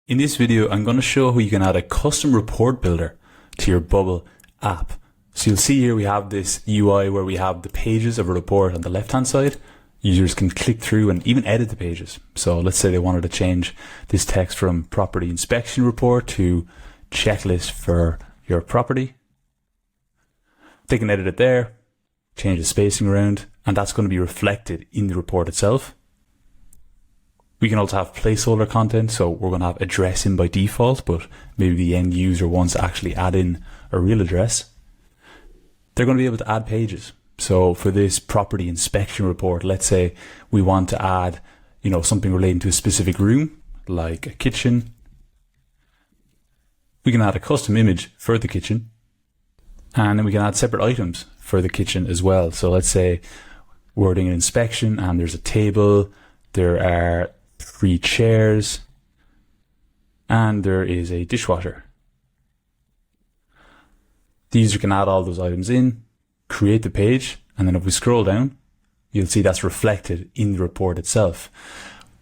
In this video, I'm going to show how you can add a custom report builder to your Bubble app. So you'll see here we have this UI where we have the pages of a report on the left-hand side. Users can click through and even edit the pages. So let's say they wanted to change this text from property inspection report to checklist for your property. They can edit it there, change the spacing around, and that's going to be reflected in the report itself. We can also have placeholder content, so we're going to have address in by default, but maybe the end user wants to actually add in a real address. They're going to be able to add pages. So for this property inspection report, let's say we want to add, something relating to a specific room, like a kitchen. We can add a custom image for the kitchen, and then we can add separate items for the kitchen as well. So let's say we're doing an inspection and there's a table, there are 3 chairs, and there is a dishwasher. The user can add all those items in, create the page, and then if we scroll down, you'll see that's reflected in the report itself.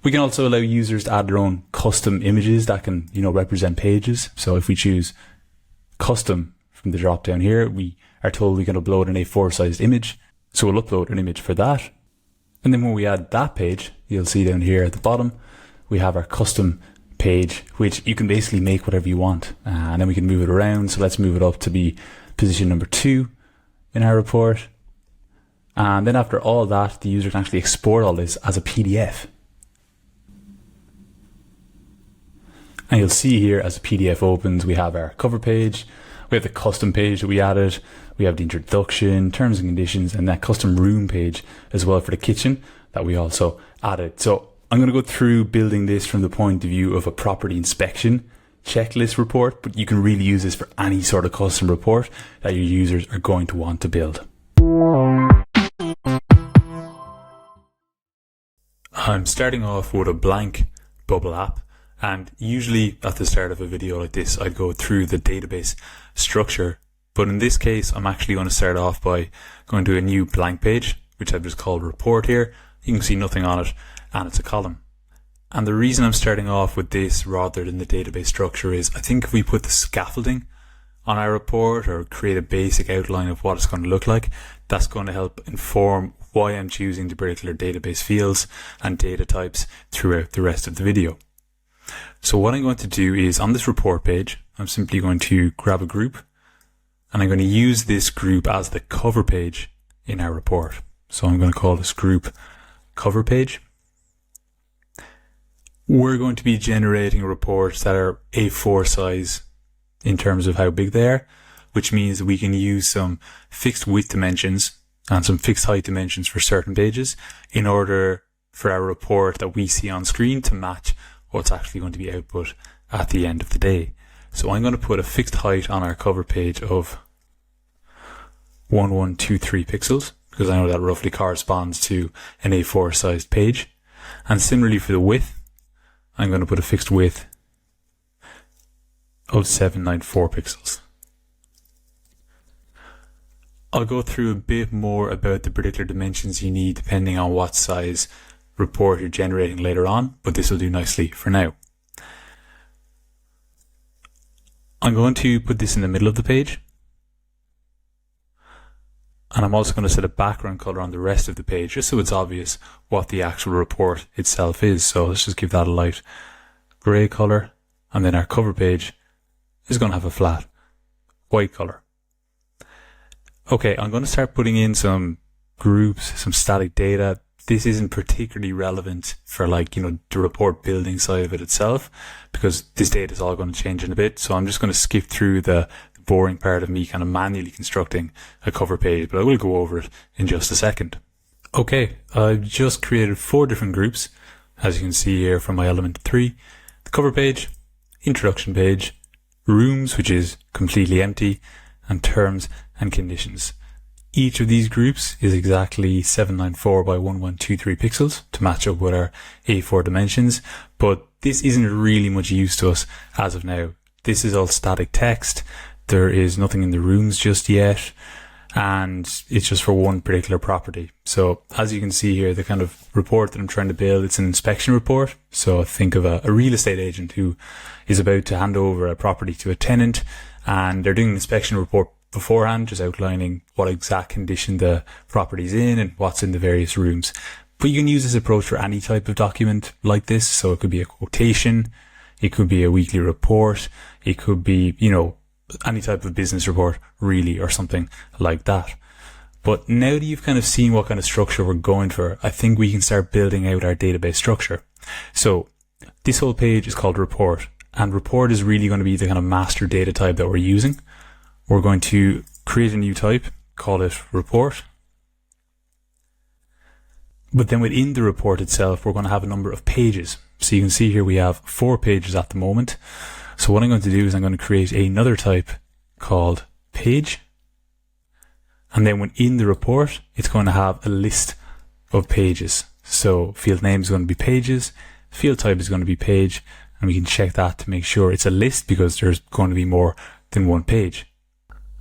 We can also allow users to add their own custom images that can, represent pages. So if we choose custom from the drop down here, we are told we can upload an A4 sized image. So we'll upload an image for that. And then when we add that page, you'll see down here at the bottom, we have our custom page, which you can basically make whatever you want. And then we can move it around. So let's move it up to be position number 2 in our report. And then after all that, the user can actually export all this as a PDF. And you'll see here as the PDF opens, we have our cover page, we have the custom page that we added, we have the introduction, terms and conditions, and that custom room page as well for the kitchen that we also added. So I'm going to go through building this from the point of view of a property inspection checklist report, but you can really use this for any sort of custom report that your users are going to want to build. I'm starting off with a blank Bubble app. And usually at the start of a video like this, I'd go through the database structure. But in this case, I'm actually going to start off by going to a new blank page, which I've just called report here. You can see nothing on it, and it's a column. And the reason I'm starting off with this rather than the database structure is I think if we put the scaffolding on our report or create a basic outline of what it's going to look like, that's going to help inform why I'm choosing the particular database fields and data types throughout the rest of the video. So what I'm going to do is on this report page, I'm simply going to grab a group and I'm going to use this group as the cover page in our report. So I'm going to call this group cover page. We're going to be generating reports that are A4 size in terms of how big they are, which means we can use some fixed width dimensions and some fixed height dimensions for certain pages in order for our report that we see on screen to match what's actually going to be output at the end of the day. So I'm going to put a fixed height on our cover page of 1123 pixels because I know that roughly corresponds to an A4 sized page. And similarly for the width, I'm going to put a fixed width of 794 pixels. I'll go through a bit more about the particular dimensions you need depending on what size report you're generating later on, but this will do nicely for now. I'm going to put this in the middle of the page, and I'm also going to set a background color on the rest of the page just so it's obvious what the actual report itself is. So let's just give that a light gray color, and then our cover page is going to have a flat white color. Okay, I'm going to start putting in some groups, some static data. This isn't particularly relevant for the report building side of it itself because this data is all going to change in a bit. So I'm just going to skip through the boring part of me kind of manually constructing a cover page, but I will go over it in just a second. Okay, I've just created 4 different groups, as you can see here from my element 3. The cover page, introduction page, rooms, which is completely empty, and terms and conditions. Each of these groups is exactly 794 by 1123 pixels to match up with our A4 dimensions, but this isn't really much use to us as of now. This is all static text. There is nothing in the rooms just yet. and it's just for one particular property. So as you can see here, the kind of report that I'm trying to build, it's an inspection report. So think of a real estate agent who is about to hand over a property to a tenant, and they're doing an inspection report beforehand, just outlining what exact condition the property's in and what's in the various rooms. But you can use this approach for any type of document like this. So it could be a quotation, it could be a weekly report, it could be, any type of business report really, or something like that. But now that you've kind of seen what kind of structure we're going for, I think we can start building out our database structure. So this whole page is called report, and report is really going to be the kind of master data type that we're using. We're going to create a new type, call it report. But then within the report itself, we're going to have a number of pages. So you can see here we have 4 pages at the moment. So what I'm going to do is I'm going to create another type called page. And then within the report, it's going to have a list of pages. So field name is going to be pages, field type is going to be page, and we can check that to make sure it's a list because there's going to be more than one page.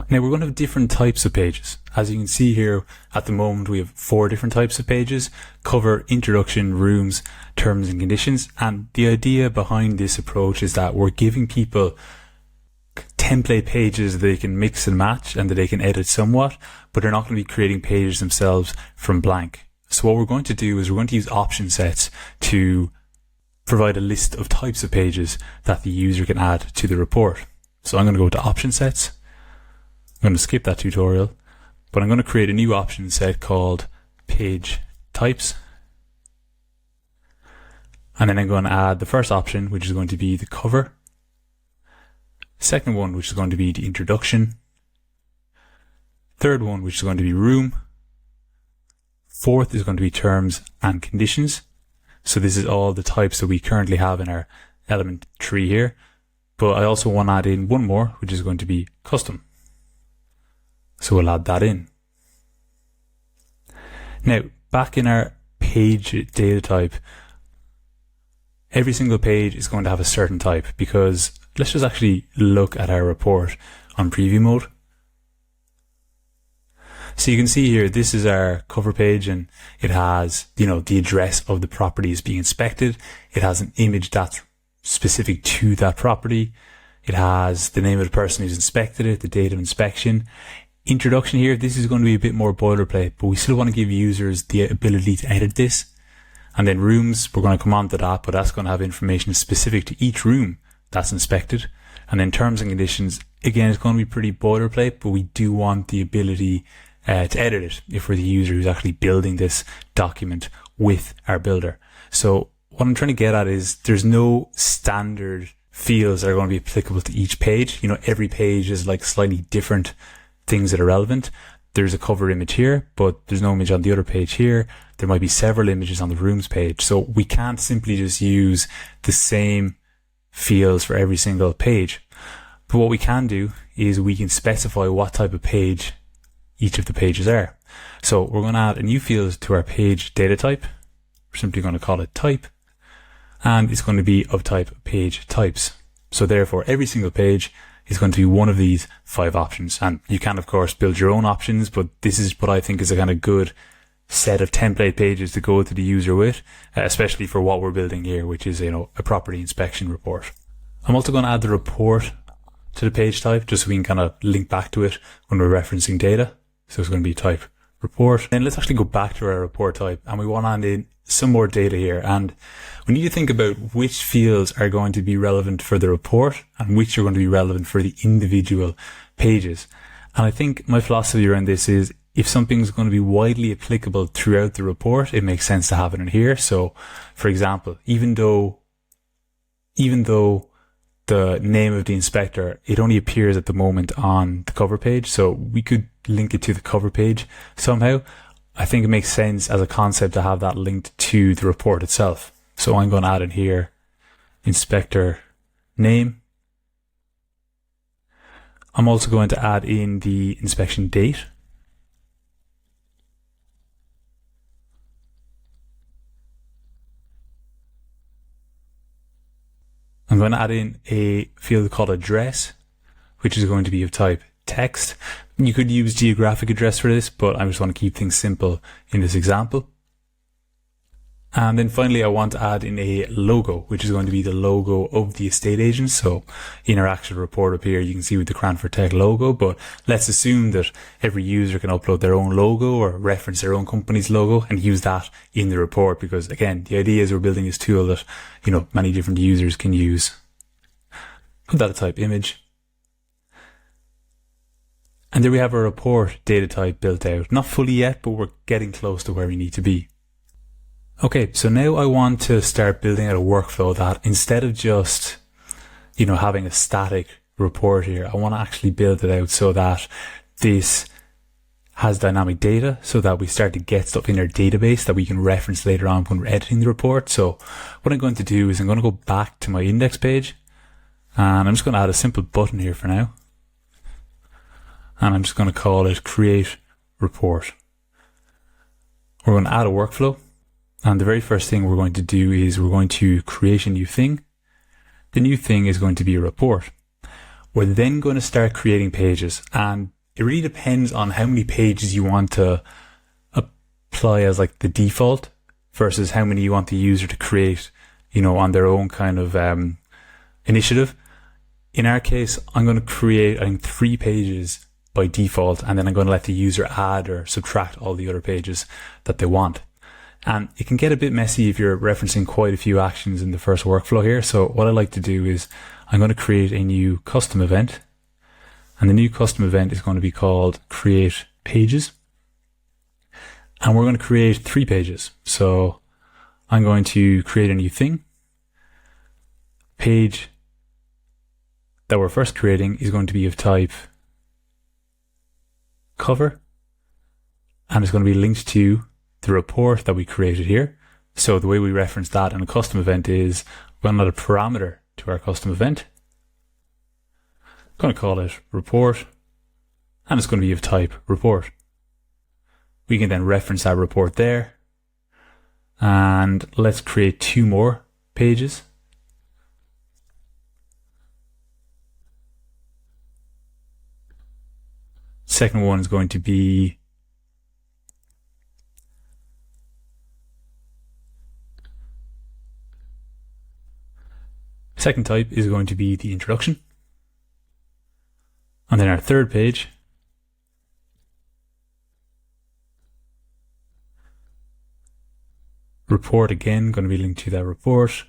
Now we're going to have different types of pages. As you can see here, at the moment we have 4 different types of pages: cover, introduction, rooms, terms and conditions. And the idea behind this approach is that we're giving people template pages that they can mix and match and that they can edit somewhat, but they're not going to be creating pages themselves from blank. So what we're going to do is we're going to use option sets to provide a list of types of pages that the user can add to the report. So I'm going to go to option sets. I'm going to skip that tutorial, but I'm going to create a new option set called page types. And then I'm going to add the first option, which is going to be the cover. Second one, which is going to be the introduction. Third one, which is going to be room. Fourth is going to be terms and conditions. So this is all the types that we currently have in our element tree here. But I also want to add in one more, which is going to be custom. So we'll add that in. Now, back in our page data type, every single page is going to have a certain type, because let's just actually look at our report on preview mode. So you can see here, this is our cover page, and it has, the address of the property being inspected. It has an image that's specific to that property. It has the name of the person who's inspected it, the date of inspection. Introduction here, this is going to be a bit more boilerplate, but we still want to give users the ability to edit this. And then rooms, we're going to come on to that, but that's going to have information specific to each room that's inspected. And then terms and conditions, again, it's going to be pretty boilerplate, but we do want the ability to edit it if we're the user who's actually building this document with our builder. So what I'm trying to get at is there's no standard fields that are going to be applicable to each page. Every page is like slightly different things that are relevant. There's a cover image here, but there's no image on the other page here. There might be several images on the rooms page. So we can't simply just use the same fields for every single page. But what we can do is we can specify what type of page each of the pages are. So we're going to add a new field to our page data type. We're simply going to call it type, and it's going to be of type page types. So therefore every single page is going to be one of these 5 options. And you can of course build your own options, but this is what I think is a kind of good set of template pages to go to the user with, especially for what we're building here, which is a property inspection report. I'm also going to add the report to the page type, just so we can kind of link back to it when we're referencing data. So it's going to be type report. Then let's actually go back to our report type, and we want to add in some more data here. And we need to think about which fields are going to be relevant for the report and which are going to be relevant for the individual pages. And I think my philosophy around this is, if something's going to be widely applicable throughout the report, it makes sense to have it in here. So for example, even though the name of the inspector, it only appears at the moment on the cover page, so we could link it to the cover page somehow. I think it makes sense as a concept to have that linked to the report itself. So I'm going to add in here inspector name. I'm also going to add in the inspection date. I'm going to add in a field called address, which is going to be of type text. You could use geographic address for this, but I just want to keep things simple in this example. And then finally, I want to add in a logo, which is going to be the logo of the estate agent. So in our actual report up here, you can see with the Cranford Tech logo, but let's assume that every user can upload their own logo or reference their own company's logo and use that in the report. Because again, the idea is we're building this tool that, many different users can use. Put that a type image. And there we have our report data type built out. Not fully yet, but we're getting close to where we need to be. Okay, so now I want to start building out a workflow that instead of just, having a static report here, I want to actually build it out so that this has dynamic data so that we start to get stuff in our database that we can reference later on when we're editing the report. So what I'm going to do is I'm going to go back to my index page and I'm just going to add a simple button here for now. And I'm just going to call it create report. We're going to add a workflow. And the very first thing we're going to do is we're going to create a new thing. The new thing is going to be a report. We're then going to start creating pages. And it really depends on how many pages you want to apply as like the default versus how many you want the user to create, on their own kind of initiative. In our case, I'm going to create, 3 pages by default, and then I'm going to let the user add or subtract all the other pages that they want. And it can get a bit messy if you're referencing quite a few actions in the first workflow here. So what I like to do is I'm going to create a new custom event. And the new custom event is going to be called create pages. And we're going to create 3 pages. So I'm going to create a new thing. Page that we're first creating is going to be of type cover. And it's going to be linked to the report that we created here. So the way we reference that in a custom event is we're going to add a parameter to our custom event. I'm going to call it report, and it's going to be of type report. We can then reference that report there. And let's create 2 more pages. Second one is going to be second type is going to be the introduction. And then our third page report, again, going to be linked to that report.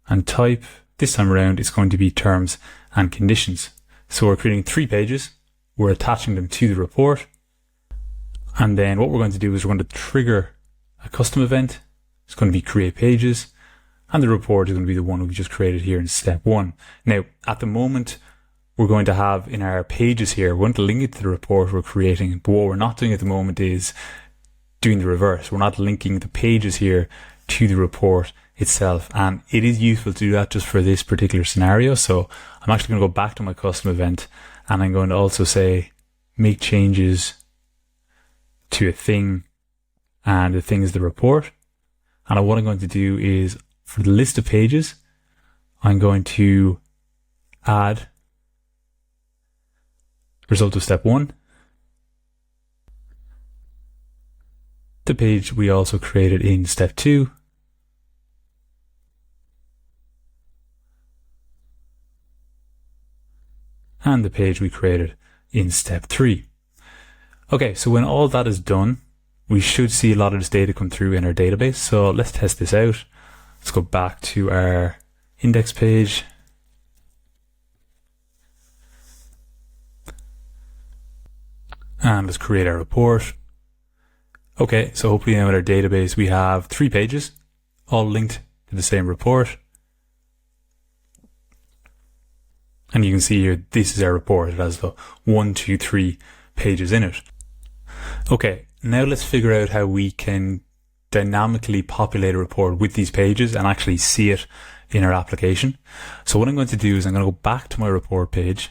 And type, this time around, is going to be terms and conditions. So we're creating 3 pages. We're attaching them to the report. And then what we're going to do is we're going to trigger a custom event. It's going to be create pages. And the report is going to be the one we just created here in step 1. Now, at the moment, we're going to have in our pages here, we're going to link it to the report we're creating. But what we're not doing at the moment is doing the reverse. We're not linking the pages here to the report itself. And it is useful to do that just for this particular scenario. So I'm actually going to go back to my custom event and I'm going to also say make changes to a thing, and the thing is the report. And what I'm going to do is for the list of pages, I'm going to add result of step 1. The page we also created in step 2. And the page we created in step 3. Okay, so when all that is done, we should see a lot of this data come through in our database. So let's test this out. Let's go back to our index page. And let's create our report. Okay, so hopefully now in our database we have 3 pages, all linked to the same report. And you can see here, this is our report. It has the 1, 2, 3 pages in it. Okay, now let's figure out how we can dynamically populate a report with these pages and actually see it in our application. So what I'm going to do is I'm going to go back to my report page.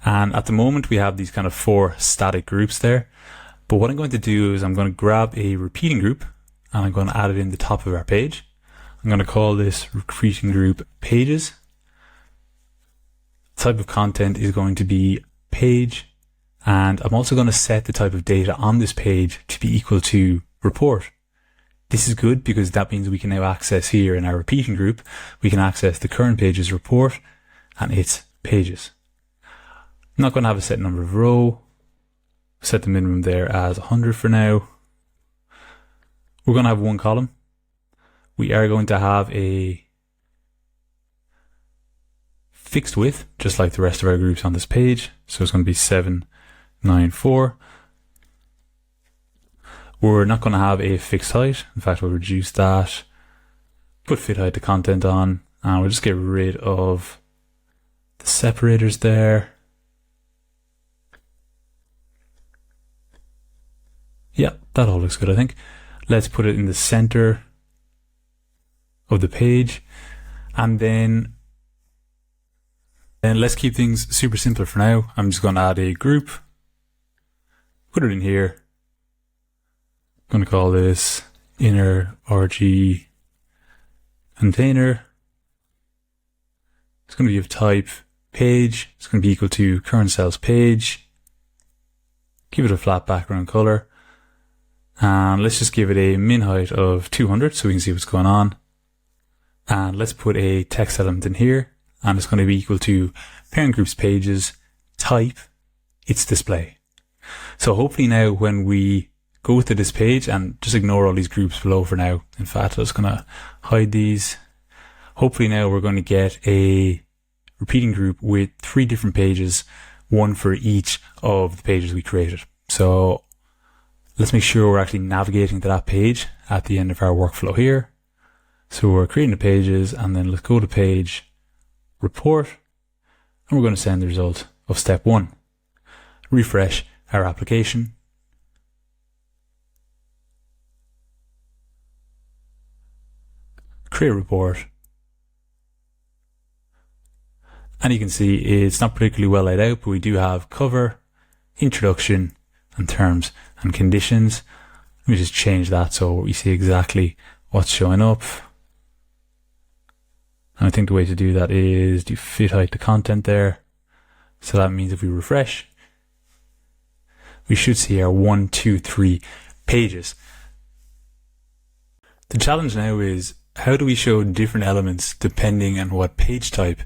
And at the moment we have these kind of 4 static groups there. But what I'm going to do is I'm going to grab a repeating group and I'm going to add it in the top of our page. I'm going to call this repeating group pages. Type of content is going to be page, And I'm also going to set the type of data on this page to be equal to report. This is good because that means we can now access here in our repeating group, we can access the current page's report and its pages. I'm not going to have a set number of row. Set the minimum there as 100 for now. We're going to have one column. We are going to have a fixed width, just like the rest of our groups on this page. So it's going to be 794. We're not going to have a fixed height. In fact, we'll reduce that, put fit height to content on, and we'll just get rid of the separators there. Yeah, that all looks good, I think. Let's put it in the center of the page. And then let's keep things super simple for now. I'm just going to add a group, put it in here. I'm going to call this inner RG container. It's going to be of type page. It's going to be equal to current cells page. Give it a flat background color. And let's just give it a min height of 200 so we can see what's going on. And let's put a text element in here. And it's going to be equal to parent groups pages type its display. So hopefully now when we go to this page, and just ignore all these groups below for now. In fact, I'm just going to hide these. Hopefully now we're going to get a repeating group with 3 different pages, one for each of the pages we created. So let's make sure we're actually navigating to that page at the end of our workflow here. So we're creating the pages, and then let's go to page report, and we're going to send the result of step 1. Refresh our application. Create a report, and you can see it's not particularly well laid out, but we do have cover, introduction, and terms and conditions. Let me just change that so we see exactly what's showing up. And I think the way to do that is do fit height to content there. So that means if we refresh, we should see our 1, 2, 3 pages. The challenge now is, how do we show different elements depending on what page type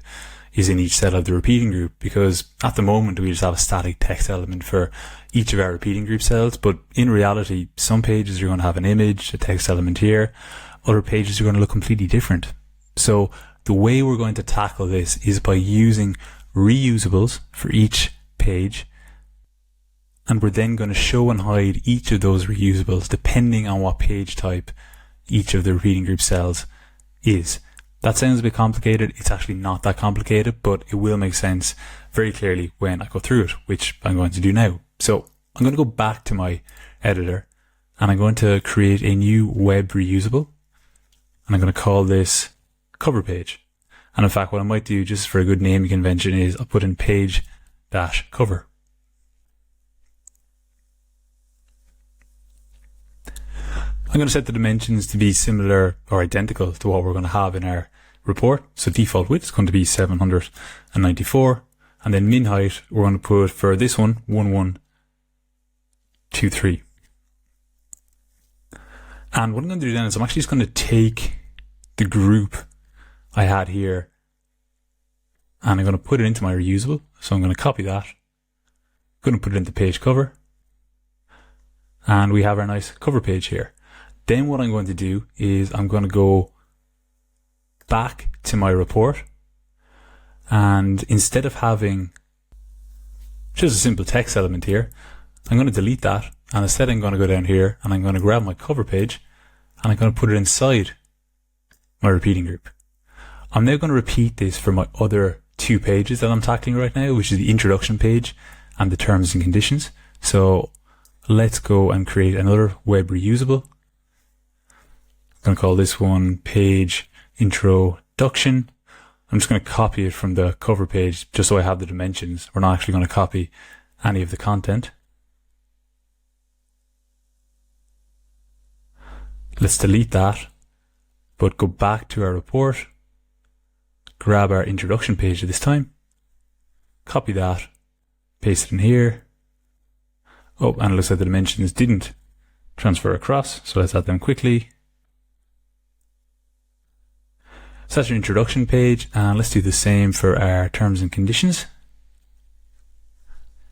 is in each cell of the repeating group? Because at the moment we just have a static text element for each of our repeating group cells, but in reality some pages are going to have an image, a text element here, other pages are going to look completely different. So the way we're going to tackle this is by using reusables for each page, and we're then going to show and hide each of those reusables depending on what page type each of the repeating group cells is. That sounds a bit complicated. It's actually not that complicated, but it will make sense very clearly when I go through it, which I'm going to do now. So I'm going to go back to my editor, and I'm going to create a new web reusable, and I'm going to call this cover page. And in fact, what I might do, just for a good naming convention, is I'll put in page-cover. I'm going to set the dimensions to be similar or identical to what we're going to have in our report. So default width is going to be 794. And then min height, we're going to put for this one, 1123. And what I'm going to do then is I'm actually just going to take the group I had here and I'm going to put it into my reusable. So I'm going to copy that. I'm going to put it into page cover. And we have our nice cover page here. Then what I'm going to do is I'm going to go back to my report, and instead of having just a simple text element here, I'm going to delete that, and instead I'm going to go down here and I'm going to grab my cover page and I'm going to put it inside my repeating group. I'm now going to repeat this for my other 2 pages that I'm tackling right now, which is the introduction page and the terms and conditions. So let's go and create another web reusable. I'm going to call this one page introduction. I'm just going to copy it from the cover page just so I have the dimensions. We're not actually going to copy any of the content. Let's delete that, but go back to our report, grab our introduction page at this time, copy that, paste it in here, Oh, and it looks like the dimensions didn't transfer across, so let's add them quickly. So that's your introduction page, and let's do the same for our terms and conditions.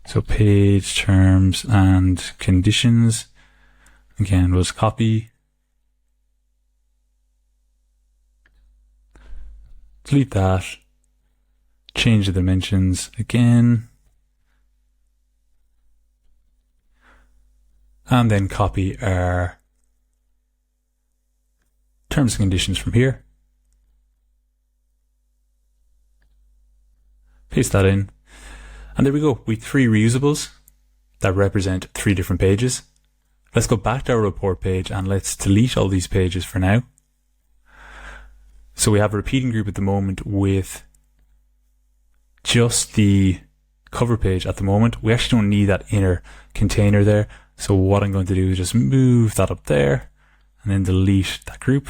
So page, terms, and conditions. Again, we'll just copy. Delete that. Change the dimensions again. And then copy our terms and conditions from here. Paste that in. And there we go. We have 3 reusables that represent 3 different pages. Let's go back to our report page and let's delete all these pages for now. So we have a repeating group at the moment with just the cover page at the moment. We actually don't need that inner container there. So what I'm going to do is just move that up there and then delete that group.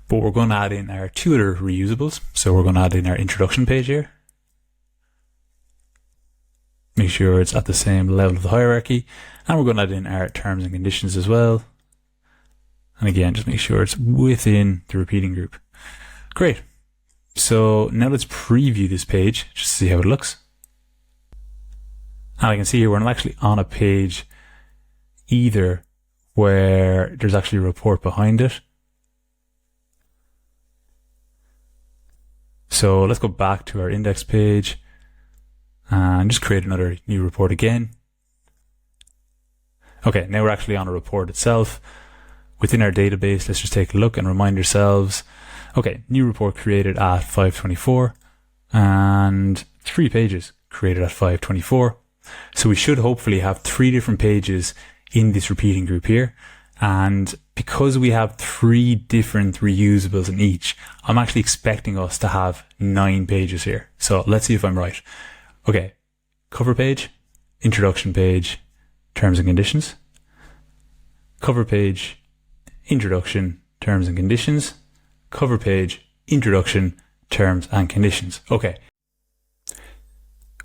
But we're going to add in our 2 other reusables. So we're going to add in our introduction page here. Make sure it's at the same level of the hierarchy. And we're going to add in our terms and conditions as well. And again, just make sure it's within the repeating group. Great. So now let's preview this page just to see how it looks. And I can see here we're not actually on a page either where there's actually a report behind it. So let's go back to our index page and just create another new report again. Okay, now we're actually on a report itself. Within our database, let's just take a look and remind ourselves, okay, new report created at 524 and 3 pages created at 524. So we should hopefully have 3 different pages in this repeating group here. And because we have 3 different reusables in each, I'm actually expecting us to have 9 pages here. So let's see if I'm right. Okay, cover page, introduction page, terms and conditions, cover page, introduction, terms and conditions, cover page, introduction, terms and conditions. Okay.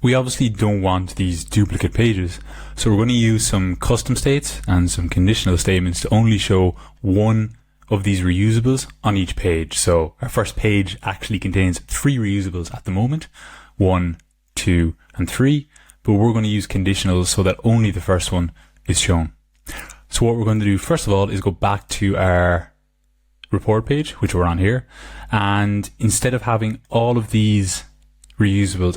We obviously don't want these duplicate pages, so we're going to use some custom states and some conditional statements to only show one of these reusables on each page. So our first page actually contains 3 reusables at the moment, 1, 2, and 3, but we're going to use conditionals so that only the first one is shown. So what we're going to do first of all is go back to our report page, which we're on here, and instead of having all of these reusables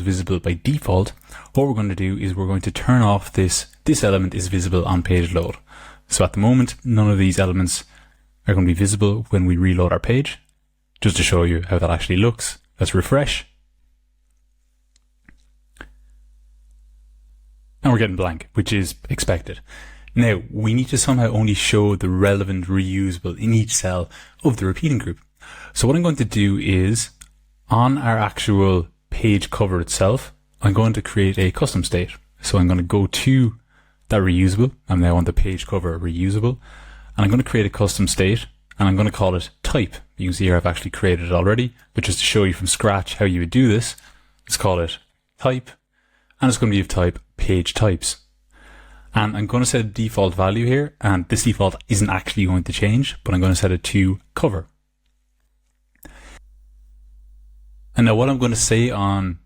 visible by default, what we're going to do is we're going to turn off this element is visible on page load. So at the moment, none of these elements are going to be visible when we reload our page. Just to show you how that actually looks, let's refresh. And we're getting blank, which is expected. Now, we need to somehow only show the relevant reusable in each cell of the repeating group. So what I'm going to do is, on our actual page cover itself, I'm going to create a custom state. So I'm going to go to that reusable. I'm now on the page cover reusable. And I'm going to create a custom state, and I'm going to call it type. You can see here I've actually created it already, but just to show you from scratch how you would do this, let's call it type. And it's going to be of type page types. And I'm going to set a default value here, and this default isn't actually going to change, but I'm going to set it to cover. And now what I'm going to say on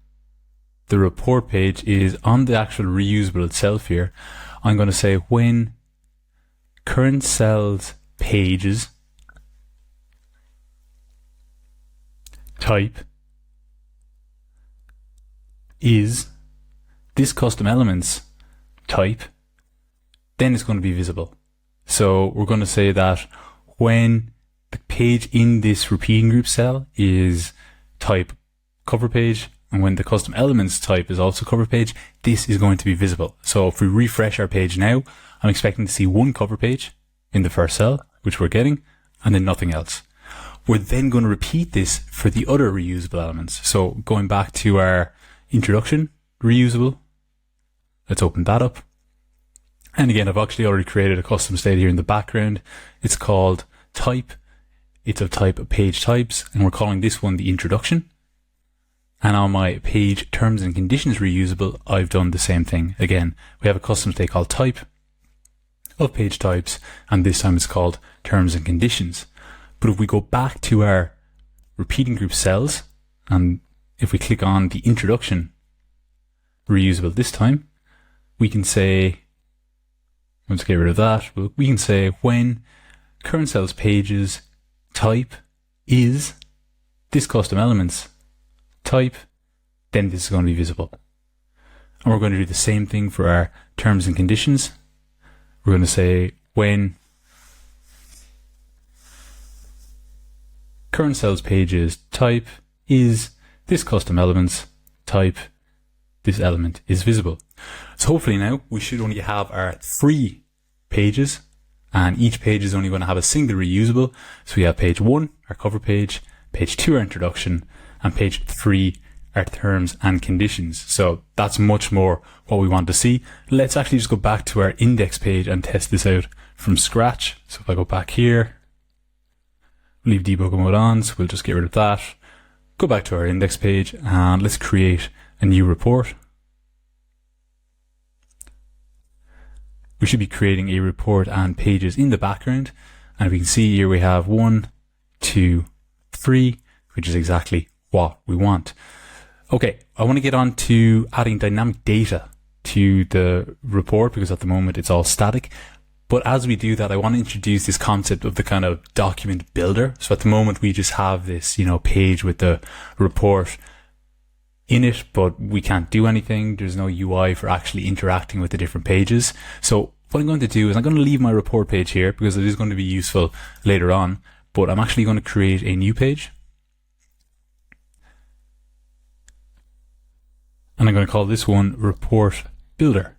the report page is on the actual reusable itself here, I'm going to say when current cells pages type is this custom elements type, then it's going to be visible. So we're going to say that when the page in this repeating group cell is type cover page, and when the custom elements type is also cover page, this is going to be visible. So if we refresh our page now, I'm expecting to see one cover page in the first cell, which we're getting, and then nothing else. We're then going to repeat this for the other reusable elements. So going back to our introduction reusable, let's open that up. And again, I've actually already created a custom state here in the background. It's called type. It's of type page types, and we're calling this one the introduction. And on my page terms and conditions reusable, I've done the same thing. Again, we have a custom state called type of page types, and this time it's called terms and conditions. But if we go back to our repeating group cells, and if we click on the introduction reusable this time, we can say, let's get rid of that, but we can say when current cells pages type is this custom elements type, then this is going to be visible. And we're going to do the same thing for our terms and conditions. We're going to say when current cells pages type is this custom elements type, this element is visible. So hopefully now we should only have our 3 pages, and each page is only going to have a single reusable. So we have page 1, our cover page 2, our introduction, and page 3, our terms and conditions. So that's much more what we want to see. Let's actually just go back to our index page and test this out from scratch. So if I go back here, leave debug mode on, so we'll just get rid of that. Go back to our index page and let's create a new report. We should be creating a report and pages in the background. And we can see here we have 1, 2, 3, which is exactly what we want. Okay, I want to get on to adding dynamic data to the report because at the moment it's all static. But as we do that, I want to introduce this concept of the kind of document builder. So at the moment we just have this, page with the report in it, but we can't do anything. There's no UI for actually interacting with the different pages. So what I'm going to do is I'm going to leave my report page here because it is going to be useful later on, but I'm actually going to create a new page. And I'm going to call this one report builder.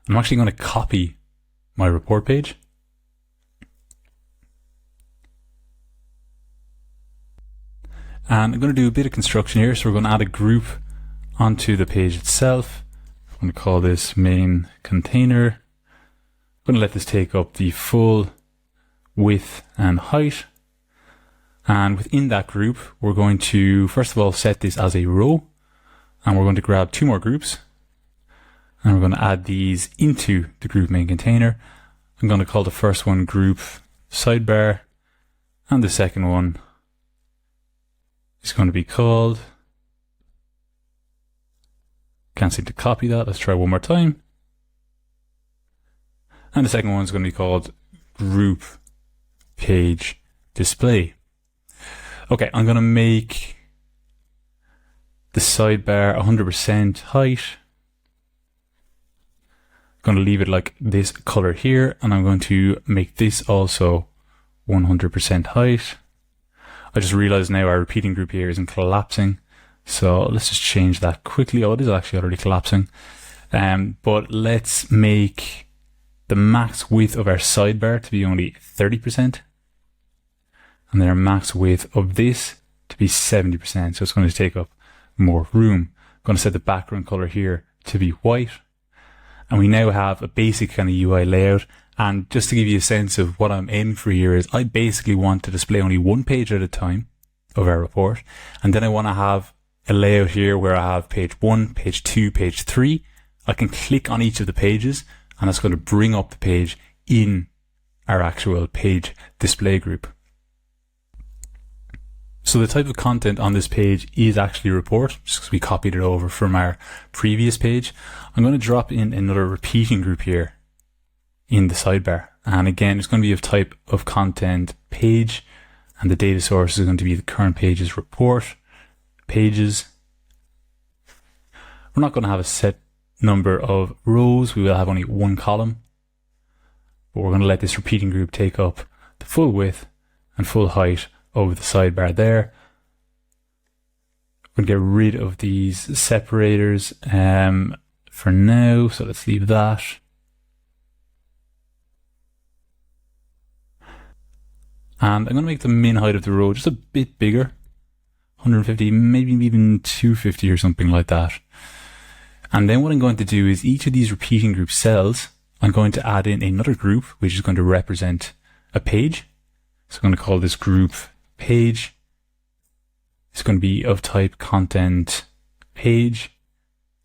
I'm actually going to copy my report page. And I'm going to do a bit of construction here. So we're going to add a group onto the page itself. I'm going to call this main container. I'm going to let this take up the full width and height. And within that group, we're going to, first of all, set this as a row. And we're going to grab 2 more groups. And we're going to add these into the group main container. I'm going to call the first one group sidebar. And the second one is going to be called, can't seem to copy that. Let's try one more time. And the second one is going to be called group page display. Okay, I'm going to make the sidebar 100% height. I'm going to leave it like this color here, and I'm going to make this also 100% height. I just realized now our repeating group here isn't collapsing, so let's just change that quickly. Oh, it is actually already collapsing. But let's make the max width of our sidebar to be only 30%, and then our max width of this to be 70%. So it's going to take up more room. I'm going to set the background color here to be white. And we now have a basic kind of UI layout. And just to give you a sense of what I'm aiming for here is I basically want to display only one page at a time of our report. And then I want to have a layout here where I have page 1, page 2, page 3. I can click on each of the pages and it's going to bring up the page in our actual page display group. So the type of content on this page is actually a report, just because we copied it over from our previous page. I'm going to drop in another repeating group here in the sidebar. And again, it's going to be of type of content page, and the data source is going to be the current pages report pages. We're not going to have a set number of rows. We will have only one column, but we're going to let this repeating group take up the full width and full height over the sidebar there. We're going to get rid of these separators for now, so let's leave that. And I'm going to make the min height of the row just a bit bigger, 150, maybe even 250 or something like that. And then what I'm going to do is each of these repeating group cells, I'm going to add in another group, which is going to represent a page. So I'm going to call this group page It's going to be of type content page,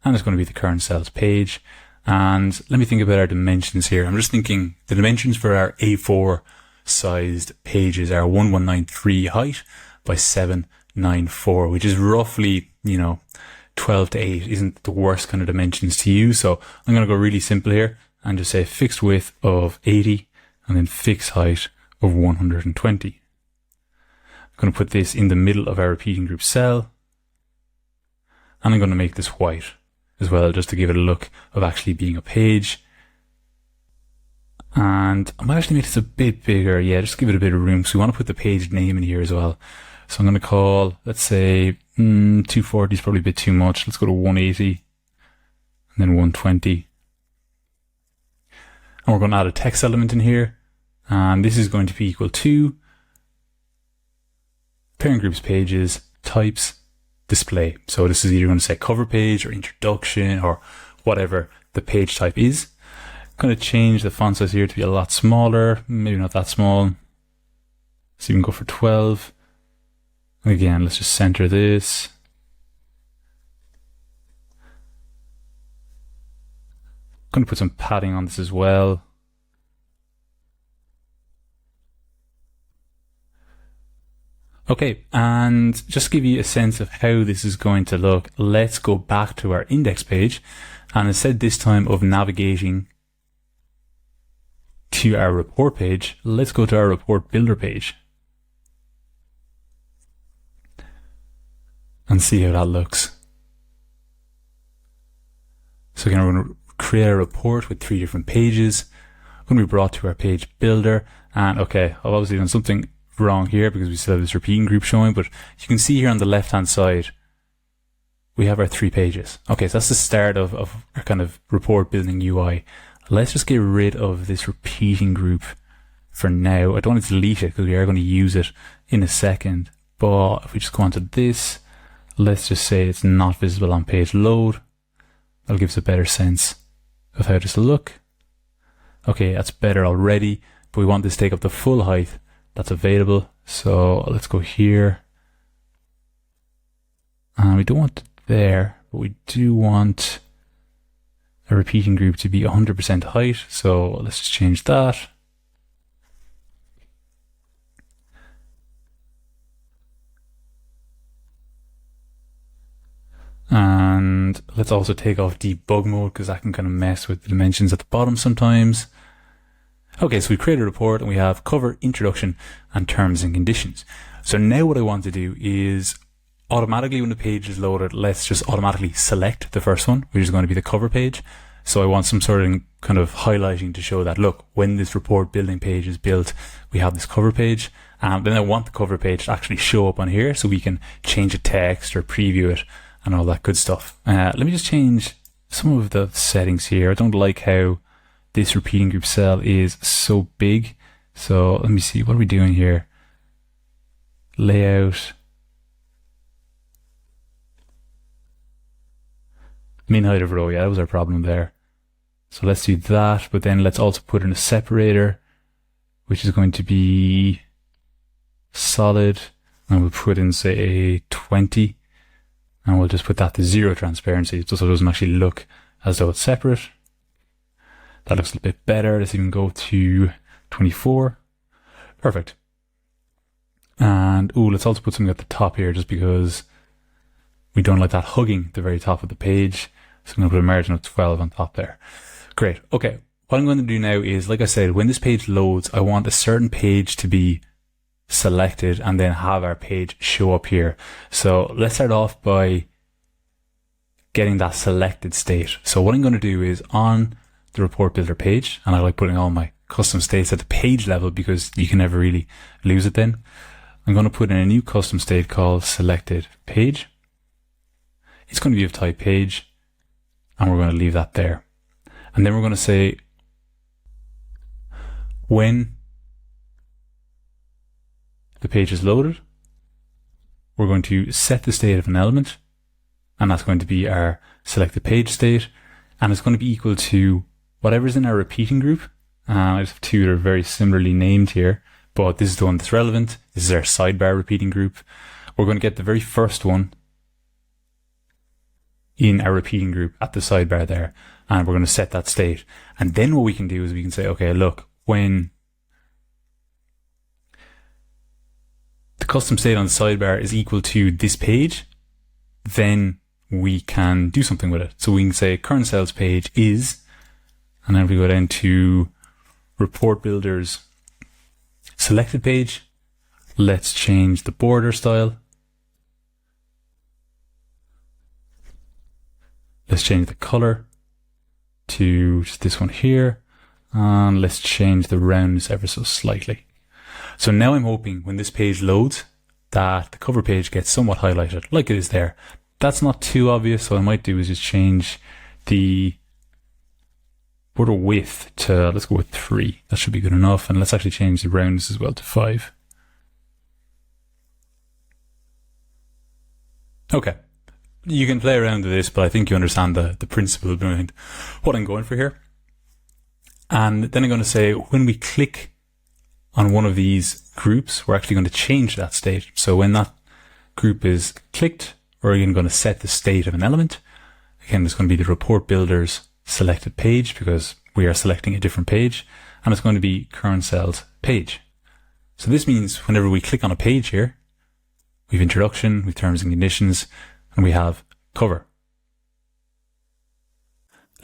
and it's going to be the current cells page. And let me think about our dimensions here. I'm just thinking the dimensions for our A4 sized pages are 1193 height by 794, which is roughly, 12 to 8 isn't the worst kind of dimensions to use. So I'm going to go really simple here and just say fixed width of 80 and then fixed height of 120. I'm going to put this in the middle of our repeating group cell, and I'm going to make this white as well, just to give it a look of actually being a page. And I might actually make this a bit bigger, just to give it a bit of room. So we want to put the page name in here as well. So I'm going to call, let's say, 240 is probably a bit too much. Let's go to 180 and then 120. And we're going to add a text element in here. And this is going to be equal to parent groups pages types display. So this is either going to say cover page or introduction or whatever the page type is. I'm going to change the font size here to be a lot smaller, maybe not that small. So you can go for 12. Again, let's just center this. I'm going to put some padding on this as well. Okay, and just to give you a sense of how this is going to look, let's go back to our index page, and instead this time of navigating to our report page, let's go to our report builder page and see how that looks. So again, we're going to create a report with 3 different pages. We're going to be brought to our page builder, and okay, I've obviously done something wrong here because we still have this repeating group showing, but you can see here on the left hand side we have our 3 pages. Okay, so that's the start of our kind of report building UI. Let's just get rid of this repeating group for now. I don't want to delete it because we are going to use it in a second, but if we just go onto this, let's just say it's not visible on page load. That'll give us a better sense of how this will look. Okay, that's better already, but we want this to take up the full height that's available. So let's go here. And we don't want it there, but we do want a repeating group to be 100% height. So let's just change that. And let's also take off debug mode because that can kind of mess with the dimensions at the bottom sometimes. Okay, so we created a report and we have cover, introduction, and terms and conditions. So now what I want to do is automatically when the page is loaded, let's just automatically select the first one, which is going to be the cover page. So I want some sort of kind of highlighting to show that, look, when this report building page is built, we have this cover page. And then I want the cover page to actually show up on here so we can change the text or preview it and all that good stuff. Let me just change some of the settings here. I don't like how this repeating group cell is so big. So let me see, what are we doing here? Layout. Mean height of row, yeah, that was our problem there. So let's do that, but then let's also put in a separator, which is going to be solid. And we'll put in, say, a 20. And we'll just put that to 0 transparency, so it doesn't actually look as though it's separate. That looks a bit better. Let's even go to 24. Perfect. And let's also put something at the top here just because we don't like that hugging the very top of the page. So I'm going to put a margin of 12 on top there. Great. Okay. What I'm going to do now is, like I said, when this page loads, I want a certain page to be selected and then have our page show up here. So let's start off by getting that selected state. So what I'm going to do is on the report builder page, and I like putting all my custom states at the page level because you can never really lose it then. I'm going to put in a new custom state called selected page. It's going to be of type page, and we're going to leave that there. And then we're going to say when the page is loaded, we're going to set the state of an element, and that's going to be our selected page state, and it's going to be equal to whatever's in our repeating group. I just have 2 that are very similarly named here, but this is the one that's relevant. This is our sidebar repeating group. we're going to get the very first one in our repeating group at the sidebar there, and we're going to set that state. And then what we can do is we can say, okay, look, when the custom state on the sidebar is equal to this page, then we can do something with it. So we can say current sales page is, and then if we go down to report builders selected page, let's change the border style. Let's change the color to just this one here, and let's change the roundness ever so slightly. So now I'm hoping when this page loads that the cover page gets somewhat highlighted like it is there. That's not too obvious, so what I might do is just change the border width to, let's go with 3. That should be good enough, and let's actually change the roundness as well to 5. Okay. You can play around with this, but I think you understand the principle behind what I'm going for here. And then I'm going to say when we click on one of these groups, we're actually going to change that state. So when that group is clicked, we're again going to set the state of an element. Again, it's going to be the report builders selected page because we are selecting a different page, and it's going to be current sales page. So this means whenever we click on a page here, we've introduction, we've terms and conditions, and we have cover.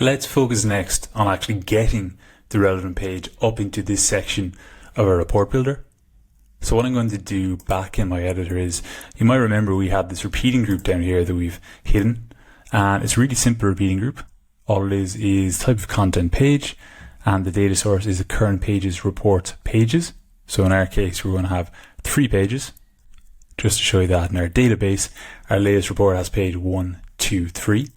Let's focus next on actually getting the relevant page up into this section of our report builder. So what I'm going to do back in my editor is, you might remember we had this repeating group down here that we've hidden, and it's a really simple repeating group. All it is type of content page, and the data source is the current pages report pages. So in our case, we're going to have 3 pages. Just to show you that in our database, our latest report has page 1, 2, 3.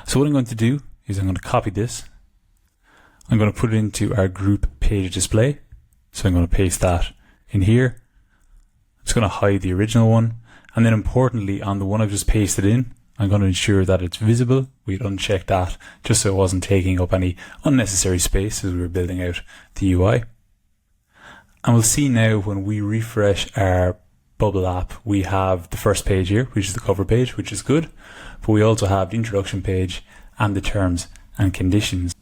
So what I'm going to do is I'm going to copy this. I'm going to put it into our group page display. So I'm going to paste that in here. It's going to hide the original one. And then importantly, on the one I've just pasted in, I'm going to ensure that it's visible. We'd uncheck that just so it wasn't taking up any unnecessary space as we were building out the UI. And we'll see now when we refresh our Bubble app, we have the first page here, which is the cover page, which is good, but we also have the introduction page and the terms and conditions.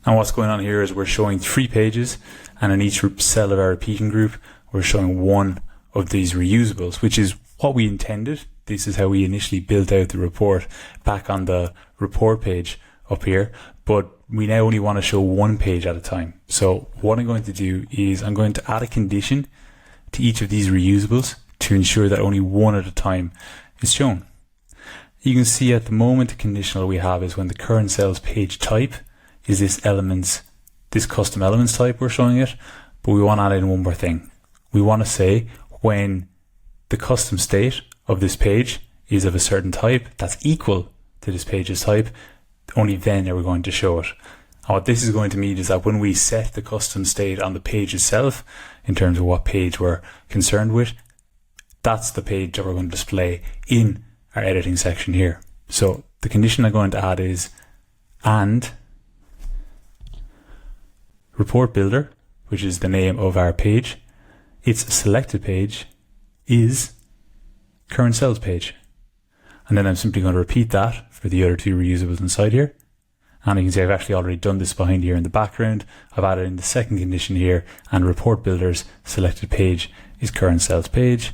And what's going on here is we're showing 3 pages, and in each cell of our repeating group, we're showing one of these reusables, which is what we intended. This is how we initially built out the report back on the report page up here, but we now only want to show one page at a time. So what I'm going to do is I'm going to add a condition to each of these reusables to ensure that only one at a time is shown. You can see at the moment the conditional we have is when the current sales page type is this custom elements type we're showing it, but we want to add in one more thing. We want to say when the custom state of this page is of a certain type that's equal to this page's type, only then are we going to show it. And what this is going to mean is that when we set the custom state on the page itself, in terms of what page we're concerned with, that's the page that we're going to display in our editing section here. So the condition I'm going to add is, and report builder, which is the name of our page, its selected page is current sales page. And then I'm simply going to repeat that for the other 2 reusables inside here. And you can see I've actually already done this behind here in the background. I've added in the second condition here, and report builders selected page is current sales page.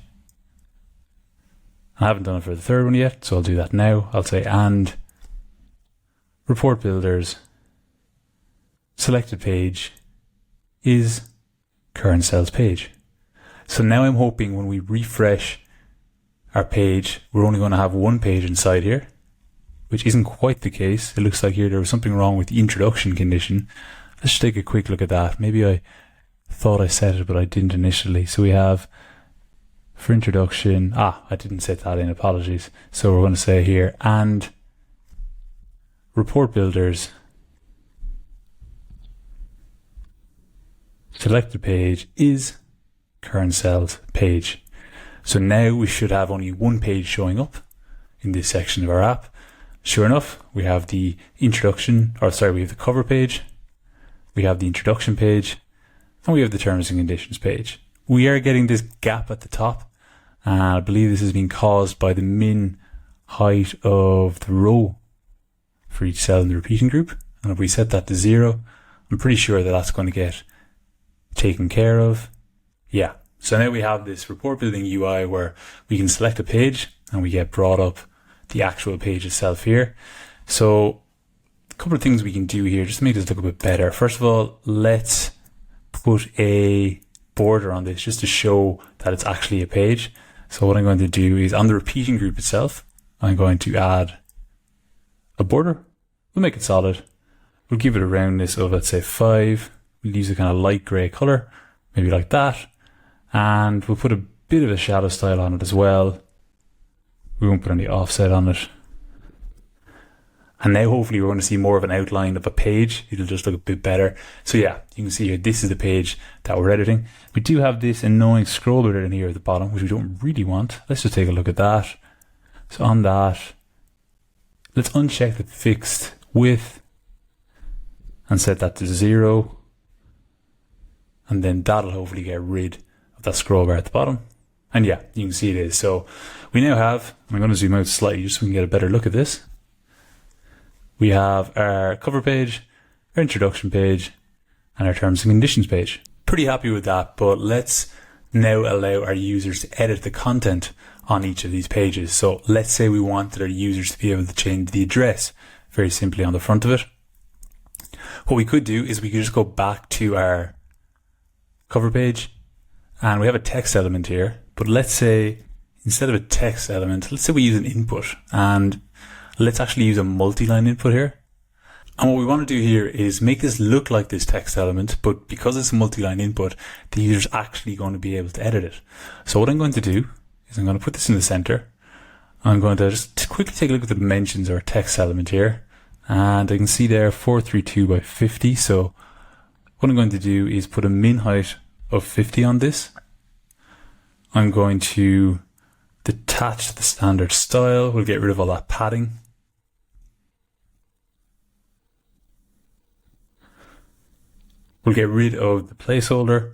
I haven't done it for the third one yet, so I'll do that now. I'll say and report builders selected page is current sales page. So now I'm hoping when we refresh our page, we're only going to have one page inside here, which isn't quite the case. It looks like here there was something wrong with the introduction condition. Let's just take a quick look at that. Maybe I thought I set it, but I didn't initially. So we have for introduction, I didn't set that in, apologies. So we're going to say here, and report builders selected page is current sales page. So now we should have only one page showing up in this section of our app. Sure enough, we have the introduction, we have the cover page, we have the introduction page, and we have the terms and conditions page. We are getting this gap at the top, And I believe this has been caused by the min height of the row for each cell in the repeating group. And if we set that to 0, I'm pretty sure that that's going to get taken care of. Yeah. So now we have this report building UI where we can select a page and we get brought up the actual page itself here. So a couple of things we can do here just to make this look a bit better. First of all, let's put a border on this just to show that it's actually a page. So what I'm going to do is on the repeating group itself, I'm going to add a border. We'll make it solid. We'll give it a roundness of, let's say, 5. We'll use a kind of light grey colour, maybe like that. And we'll put a bit of a shadow style on it as well. We won't put any offset on it. And now hopefully we're going to see more of an outline of a page. It'll just look a bit better. So yeah, you can see here, this is the page that we're editing. We do have this annoying scroll bit in here at the bottom, which we don't really want. Let's just take a look at that. So on that, let's uncheck the fixed width and set that to 0. And then that'll hopefully get rid of that scroll bar at the bottom. And yeah, you can see it is. So we now have, I'm going to zoom out slightly just so we can get a better look at this. We have our cover page, our introduction page, and our terms and conditions page. Pretty happy with that, but let's now allow our users to edit the content on each of these pages. So let's say we wanted our users to be able to change the address very simply on the front of it. What we could do is we could just go back to our cover page and we have a text element here, but let's say instead of a text element, let's say we use an input and let's actually use a multi-line input here. And what we want to do here is make this look like this text element, but because it's a multi-line input, the user's actually going to be able to edit it. So what I'm going to do is I'm going to put this in the center. I'm going to just quickly take a look at the dimensions of our text element here. And I can see there 432 by 50. So what I'm going to do is put a min height of 50 on this. I'm going to detach the standard style. We'll get rid of all that padding. We'll get rid of the placeholder,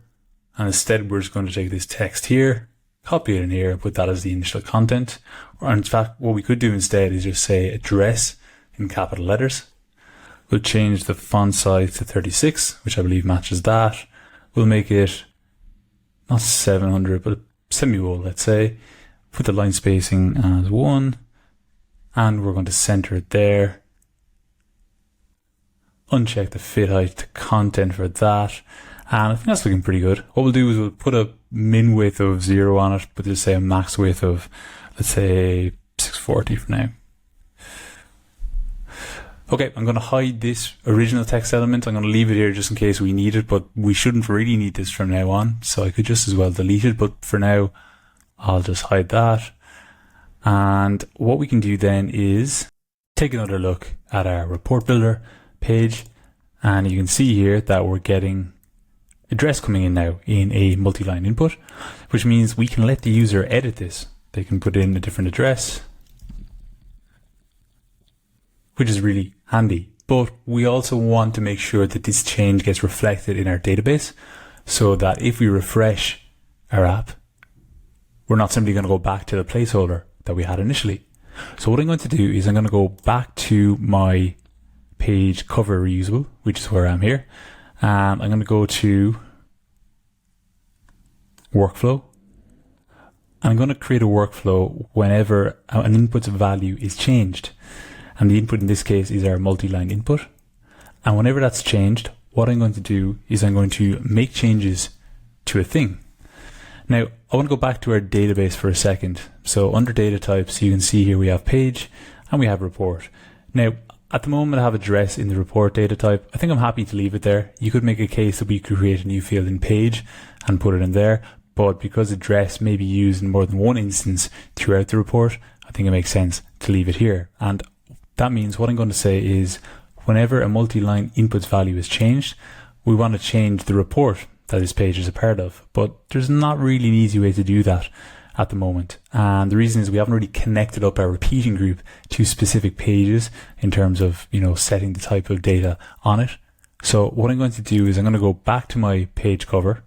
and instead we're just going to take this text here, copy it in here, and put that as the initial content. Or in fact, what we could do instead is just say address in capital letters. We'll change the font size to 36, which I believe matches that. We'll make it not 700, but a semi-bold, let's say. Put the line spacing as 1, and we're going to center it there. Uncheck the fit height to content for that, and I think that's looking pretty good. What we'll do is we'll put a min width of 0 on it, but just say a max width of, let's say, 640 for now. Okay, I'm going to hide this original text element. I'm going to leave it here just in case we need it, but we shouldn't really need this from now on, so I could just as well delete it, but for now I'll just hide that. And what we can do then is take another look at our report builder page, and you can see here that we're getting address coming in now in a multi-line input, which means we can let the user edit this. They can put in a different address, which is really handy. But we also want to make sure that this change gets reflected in our database so that if we refresh our app, we're not simply going to go back to the placeholder that we had initially. So what I'm going to do is I'm going to go back to my page cover reusable, which is where I'm here. I'm going to go to workflow. I'm going to create a workflow whenever an input's value is changed. And the input in this case is our multi-line input. And whenever that's changed, what I'm going to do is I'm going to make changes to a thing. Now, I want to go back to our database for a second. So under data types, you can see here we have page and we have report. Now, at the moment I have address in the report data type. I think I'm happy to leave it there. You could make a case that we could create a new field in page and put it in there. But because address may be used in more than one instance throughout the report, I think it makes sense to leave it here. And that means what I'm going to say is whenever a multi-line inputs value is changed, we want to change the report that this page is a part of. But there's not really an easy way to do that at the moment. And the reason is we haven't really connected up our repeating group to specific pages in terms of, setting the type of data on it. So what I'm going to do is I'm going to go back to my page cover.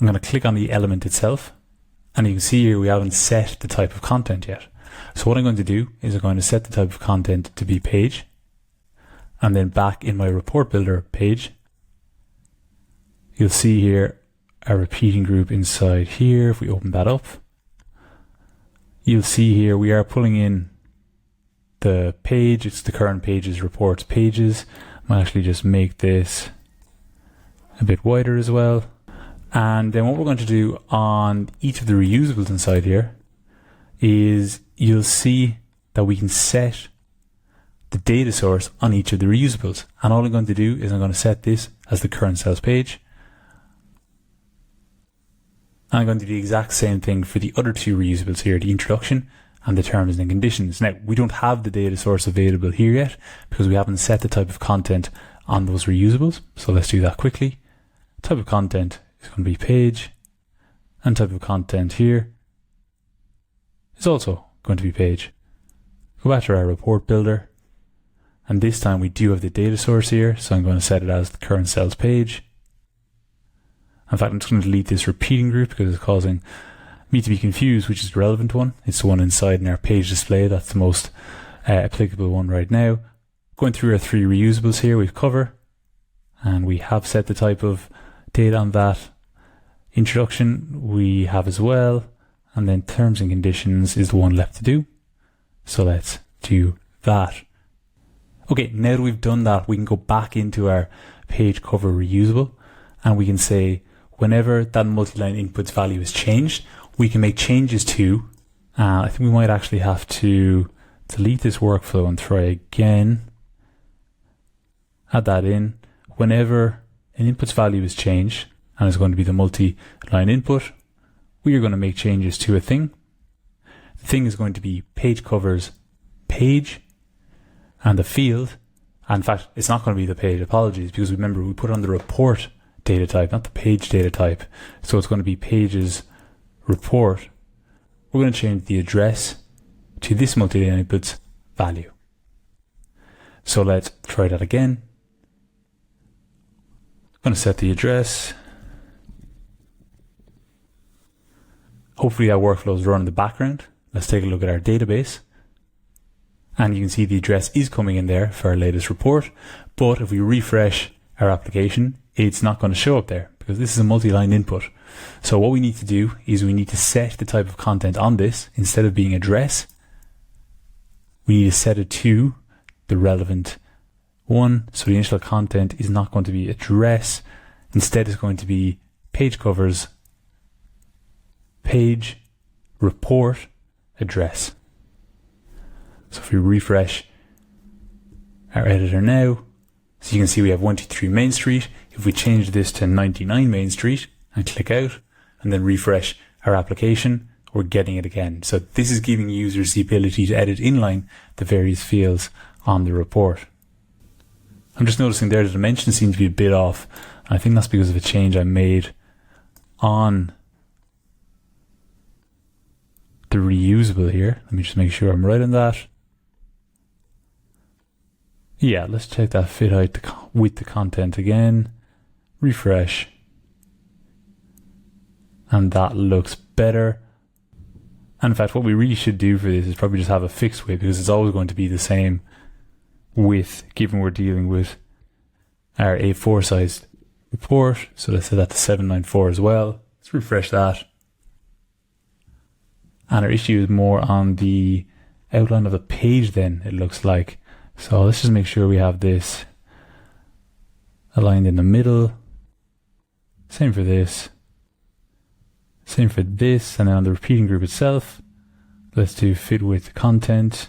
I'm going to click on the element itself. And you can see here we haven't set the type of content yet. So what I'm going to do is I'm going to set the type of content to be page. And then back in my report builder page, you'll see here a repeating group inside here. If we open that up, you'll see here we are pulling in the page. It's the current pages, reports, pages. I might actually just make this a bit wider as well. And then what we're going to do on each of the reusables inside here is you'll see that we can set the data source on each of the reusables. And all I'm going to do is I'm going to set this as the current sales page. And I'm going to do the exact same thing for the other two reusables here, the introduction and the terms and conditions. Now, we don't have the data source available here yet because we haven't set the type of content on those reusables. So let's do that quickly. Type of content is going to be page, and type of content here is also going to be page. Go back to our report builder, and this time we do have the data source here, so I'm going to set it as the current sales page. In fact, I'm just going to delete this repeating group because it's causing me to be confused which is the relevant one. It's the one inside in our page display. That's the most applicable one right now. Going through our three reusables here, we've cover, and we have set the type of data on that. Introduction we have as well, and then terms and conditions is the one left to do. So let's do that. Okay, now that we've done that, we can go back into our page cover reusable, and we can say whenever that multi-line inputs value is changed, we can make changes to, I think we might actually have to delete this workflow and try again. Add that in. Whenever an inputs value is changed, and it's going to be the multi-line input, we are going to make changes to a thing. The thing is going to be page covers page, and the field, and in fact, it's not going to be the page, apologies, because remember, we put on the report data type, not the page data type. So it's going to be pages report. We're going to change the address to this multi-line inputs value. So let's try that again. I'm going to set the address. Hopefully that workflow is running in the background. Let's take a look at our database. And you can see the address is coming in there for our latest report. But if we refresh our application, it's not going to show up there because this is a multi-line input. So what we need to do is we need to set the type of content on this. Instead of being address, we need to set it to the relevant one. So the initial content is not going to be address. Instead, it's going to be page covers, page, report, address. So if we refresh our editor now, so you can see we have 123 Main Street. If we change this to 99 Main Street and click out and then refresh our application, we're getting it again. So this is giving users the ability to edit inline the various fields on the report. I'm just noticing there the dimensions seem to be a bit off. I think that's because of a change I made on the reusable here. Let me just make sure I'm right on that. Yeah, let's check that fit height with the content again. Refresh. And that looks better. And in fact, what we really should do for this is probably just have a fixed width because it's always going to be the same width given we're dealing with our A4 sized report. So let's set that to 794 as well. Let's refresh that. And our issue is more on the outline of the page then, it looks like. So let's just make sure we have this aligned in the middle. Same for this. Same for this. And then on the repeating group itself, let's do fit with content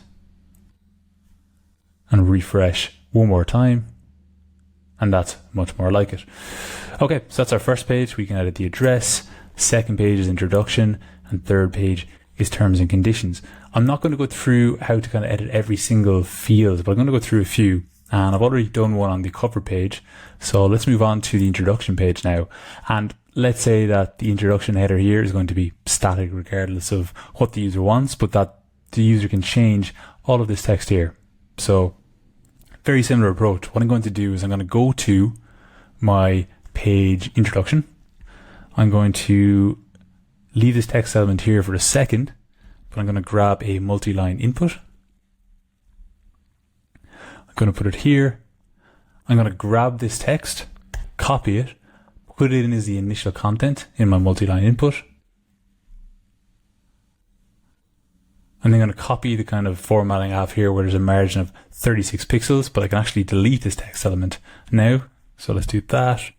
and refresh one more time. And that's much more like it. Okay, so that's our first page. We can edit the address. Second page is introduction. And third page is terms and conditions. I'm not going to go through how to kind of edit every single field, but I'm going to go through a few. And I've already done one on the cover page. So let's move on to the introduction page now. And let's say that the introduction header here is going to be static regardless of what the user wants, but that the user can change all of this text here. So very similar approach. What I'm going to do is I'm going to go to my page introduction. I'm going to leave this text element here for a second, but I'm going to grab a multi-line input. I'm going to put it here. I'm going to grab this text, copy it, put it in as the initial content in my multi-line input. And then I'm going to copy the kind of formatting I have here where there's a margin of 36 pixels, but I can actually delete this text element now. So let's do that.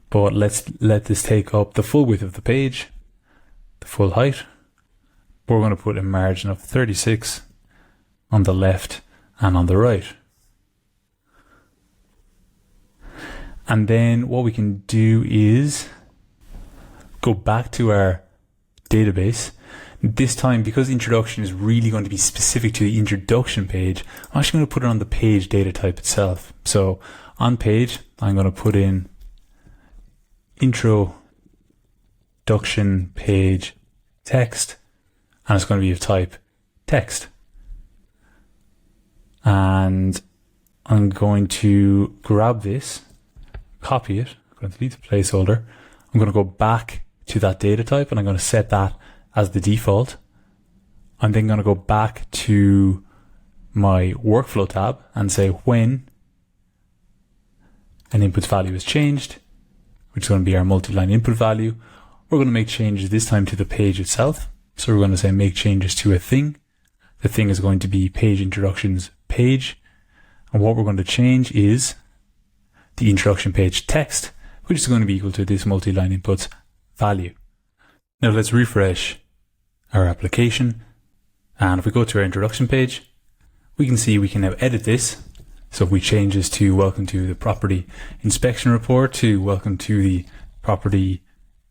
But let's let this take up the full width of the page, the full height. We're going to put a margin of 36 on the left and on the right. And then what we can do is go back to our database. This time, because introduction is really going to be specific to the introduction page, I'm actually going to put it on the page data type itself. So on page, I'm going to put in introduction page text, and it's going to be of type text. And I'm going to grab this, copy it, I'm going to delete the placeholder. I'm going to go back to that data type and I'm going to set that as the default. I'm then going to go back to my workflow tab and say when an input value is changed, which is going to be our multi-line input value, we're going to make changes this time to the page itself. So we're going to say make changes to a thing. The thing is going to be page introductions page. And what we're going to change is the introduction page text, which is going to be equal to this multi-line inputs value. Now let's refresh our application. And if we go to our introduction page, we can see we can now edit this. So if we change this to welcome to the property inspection report to welcome to the property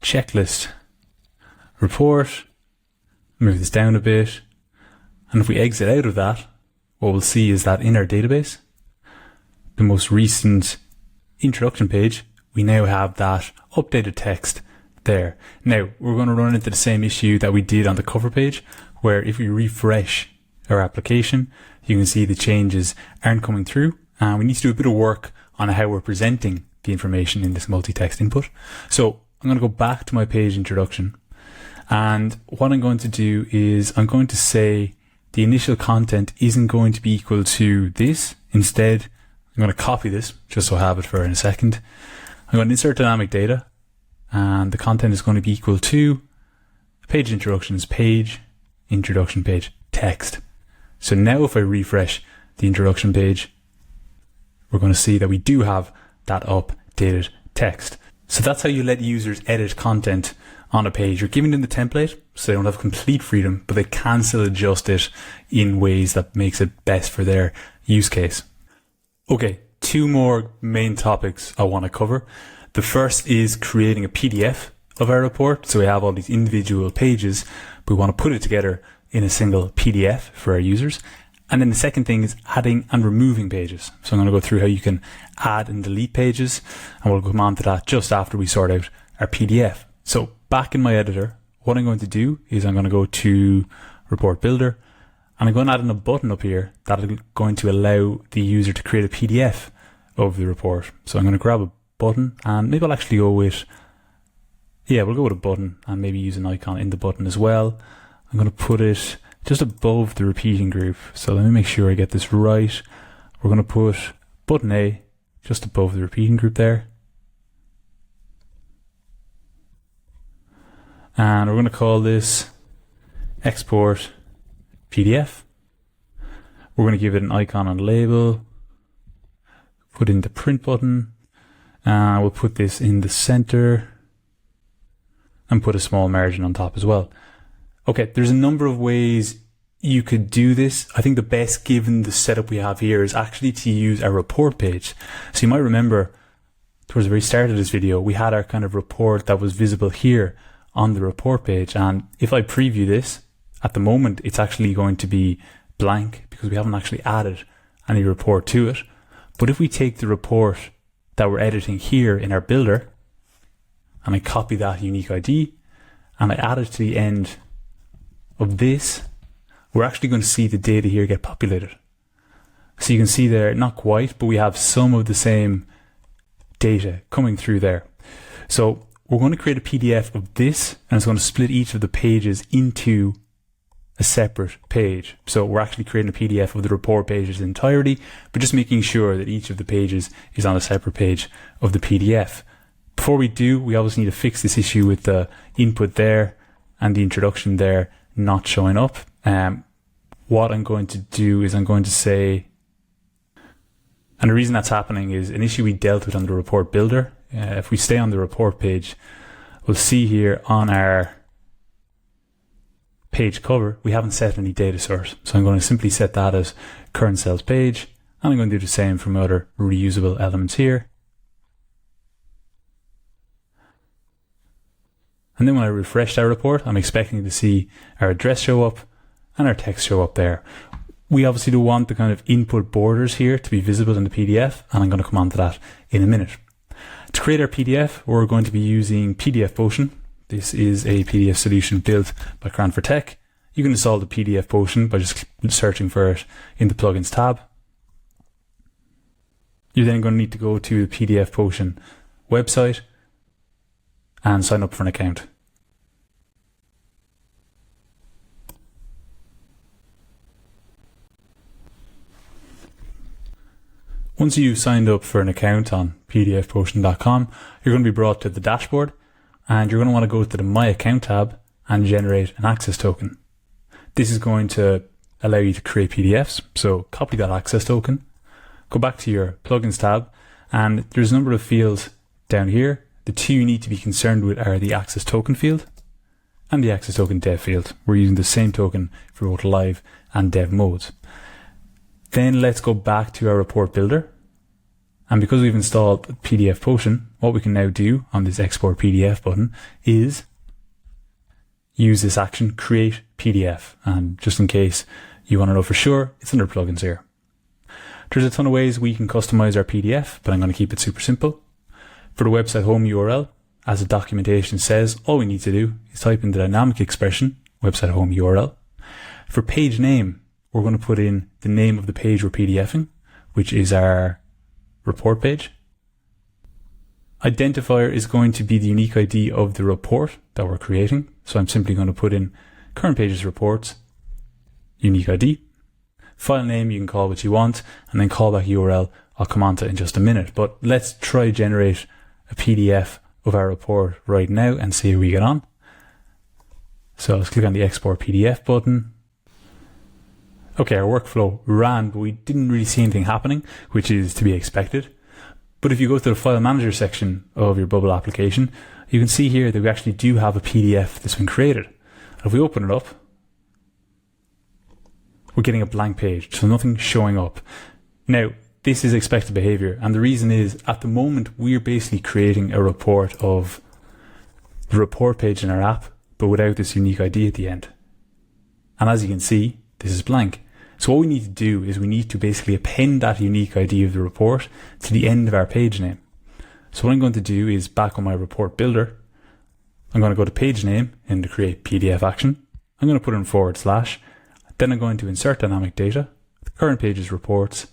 checklist report, move this down a bit. And if we exit out of that, what we'll see is that in our database, the most recent introduction page, we now have that updated text there. Now, we're going to run into the same issue that we did on the cover page, where if we refresh our application, you can see the changes aren't coming through, and we need to do a bit of work on how we're presenting the information in this multi-text input. So I'm going to go back to my page introduction, and what I'm going to do is I'm going to say the initial content isn't going to be equal to this. Instead, I'm going to copy this just so I have it for in a second. I'm going to insert dynamic data, and the content is going to be equal to page introductions page, introduction page text. So now if I refresh the introduction page, we're going to see that we do have that updated text. So that's how you let users edit content on a page. You're giving them the template, so they don't have complete freedom, but they can still adjust it in ways that makes it best for their use case. Okay, two more main topics I want to cover. The first is creating a PDF of our report. So we have all these individual pages, but we want to put it together in a single PDF for our users. And then the second thing is adding and removing pages. So I'm going to go through how you can add and delete pages, and we'll come on to that just after we sort out our PDF. So back in my editor, what I'm going to do is I'm going to go to Report Builder, and I'm going to add in a button up here that is going to allow the user to create a PDF of the report. So I'm going to grab a button, and maybe I'll actually go with, we'll go with a button and maybe use an icon in the button as well. I'm going to put it just above the repeating group. So let me make sure I get this right. We're going to put button A just above the repeating group there. And we're going to call this export PDF. We're going to give it an icon and label, put in the print button, and we'll put this in the center and put a small margin on top as well. Okay, there's a number of ways you could do this. I think the best, given the setup we have here, is actually to use our report page. So you might remember towards the very start of this video, we had our kind of report that was visible here on the report page. And if I preview this, at the moment, it's actually going to be blank because we haven't actually added any report to it. But if we take the report that we're editing here in our builder, and I copy that unique ID, and I add it to the end of this, we're actually going to see the data here get populated. So you can see there, not quite, but we have some of the same data coming through there. So we're going to create a PDF of this, and it's going to split each of the pages into a separate page. So we're actually creating a PDF of the report pages entirety, but just making sure that each of the pages is on a separate page of the PDF. Before we do, we obviously need to fix this issue with the input there and the introduction there not showing up. What I'm going to do is I'm going to say, and the reason that's happening is an issue we dealt with on the report builder. If we stay on the report page, we'll see here on our page cover, we haven't set any data source. So I'm going to simply set that as current sales page, and I'm going to do the same for my other reusable elements here. And then when I refresh our report, I'm expecting to see our address show up and our text show up there. We obviously don't want the kind of input borders here to be visible in the PDF, and I'm going to come on to that in a minute. To create our PDF, we're going to be using predefined. This is a PDF solution built by Cranford Tech. You can install the predefined by just searching for it in the plugins tab. You're then going to need to go to the predefined website and sign up for an account. Once you've signed up for an account on predefined.com, you're going to be brought to the dashboard, and you're going to want to go to the My Account tab and generate an access token. This is going to allow you to create PDFs, so copy that access token, go back to your plugins tab, and there's a number of fields down here. The two you need to be concerned with are the access token field and the access token dev field. We're using the same token for both live and dev modes. Then let's go back to our report builder. And because we've installed predefined, what we can now do on this export PDF button is use this action, create PDF. And just in case you want to know for sure, it's under plugins here. There's a ton of ways we can customize our PDF, but I'm going to keep it super simple. For the website home URL, as the documentation says, all we need to do is type in the dynamic expression, website home URL. For page name, we're going to put in the name of the page we're PDFing, which is our report page. Identifier is going to be the unique ID of the report that we're creating. So I'm simply going to put in current pages reports, unique ID. File name, you can call what you want, and then callback URL, I'll come on to in just a minute. But let's try generate a PDF of our report right now and see how we get on. So let's click on the export PDF button. Okay, our workflow ran, but we didn't really see anything happening, which is to be expected. But if you go to the file manager section of your Bubble application, you can see here that we actually do have a PDF that's been created. And if we open it up, we're getting a blank page, so nothing showing up. Now, this is expected behavior, and the reason is at the moment we're basically creating a report of the report page in our app, but without this unique ID at the end. And as you can see, this is blank. So what we need to do is we need to basically append that unique ID of the report to the end of our page name. So what I'm going to do is back on my report builder, I'm going to go to page name in the create PDF action. I'm going to put in /, then I'm going to insert dynamic data, the current page's reports,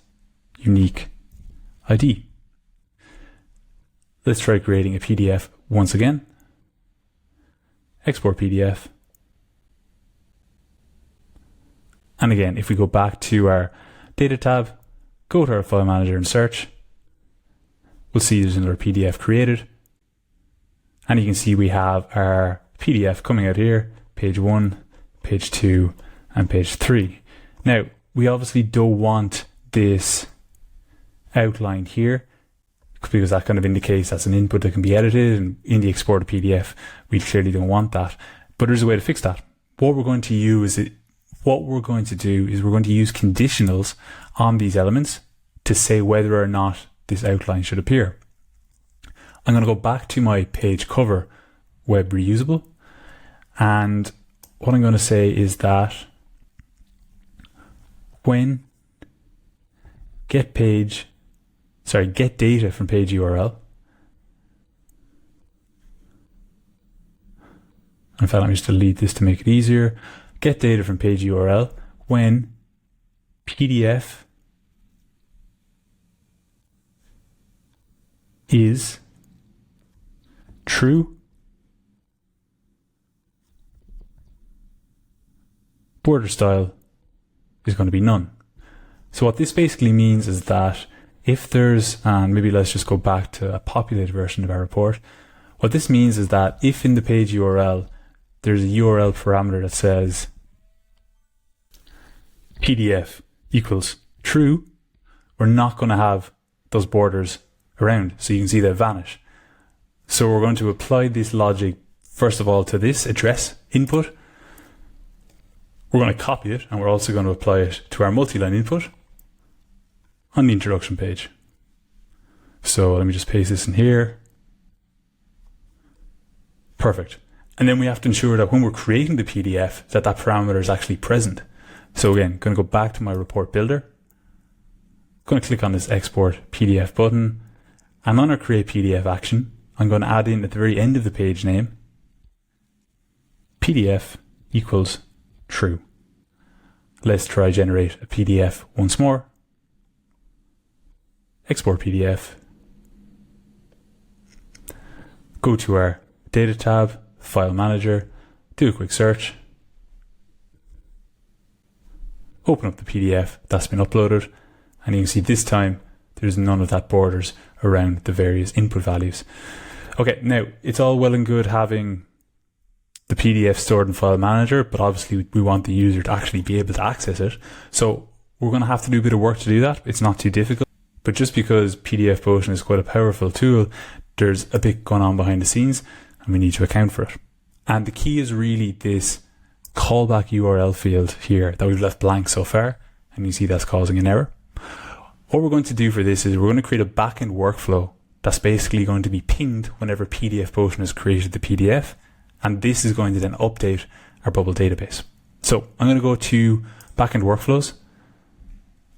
unique ID. Let's try creating a PDF once again. Export PDF. And again, if we go back to our data tab, go to our file manager and search, we'll see there's another PDF created. And you can see we have our PDF coming out here, page 1, page 2, and page 3. Now, we obviously don't want this outline here because that kind of indicates that's an input that can be edited, and in the exported PDF, we clearly don't want that. But there's a way to fix that. What we're going to do is we're going to use conditionals on these elements to say whether or not this outline should appear. I'm going to go back to my page cover web reusable, and what I'm going to say is that when get data from page URL. In fact, let me just delete this to make it easier. Get data from page URL when PDF is true border style is going to be none. So what this basically means is that if there's, and maybe let's just go back to a populated version of our report. What this means is that if in the page URL, there's a URL parameter that says PDF equals true, we're not going to have those borders around. So you can see they vanish. So we're going to apply this logic, first of all, to this address input. We're going to copy it, and we're also going to apply it to our multi-line input on the introduction page. So let me just paste this in here. Perfect. And then we have to ensure that when we're creating the PDF, that parameter is actually present. So again, going to go back to my report builder. Going to click on this export PDF button, and on our create PDF action, I'm going to add in at the very end of the page name, PDF equals true. Let's try generate a PDF once more. Export PDF. Go to our data tab, file manager, do a quick search. Open up the PDF that's been uploaded, and you can see this time there's none of that borders around the various input values. Okay, now it's all well and good having the PDF stored in file manager, but obviously we want the user to actually be able to access it. So we're going to have to do a bit of work to do that. It's not too difficult, but just because predefined is quite a powerful tool, there's a bit going on behind the scenes and we need to account for it. And the key is really this callback URL field here that we've left blank so far, and you see that's causing an error. What we're going to do for this is we're going to create a backend workflow that's basically going to be pinged whenever predefined has created the PDF, and this is going to then update our bubble database. So I'm going to go to backend workflows.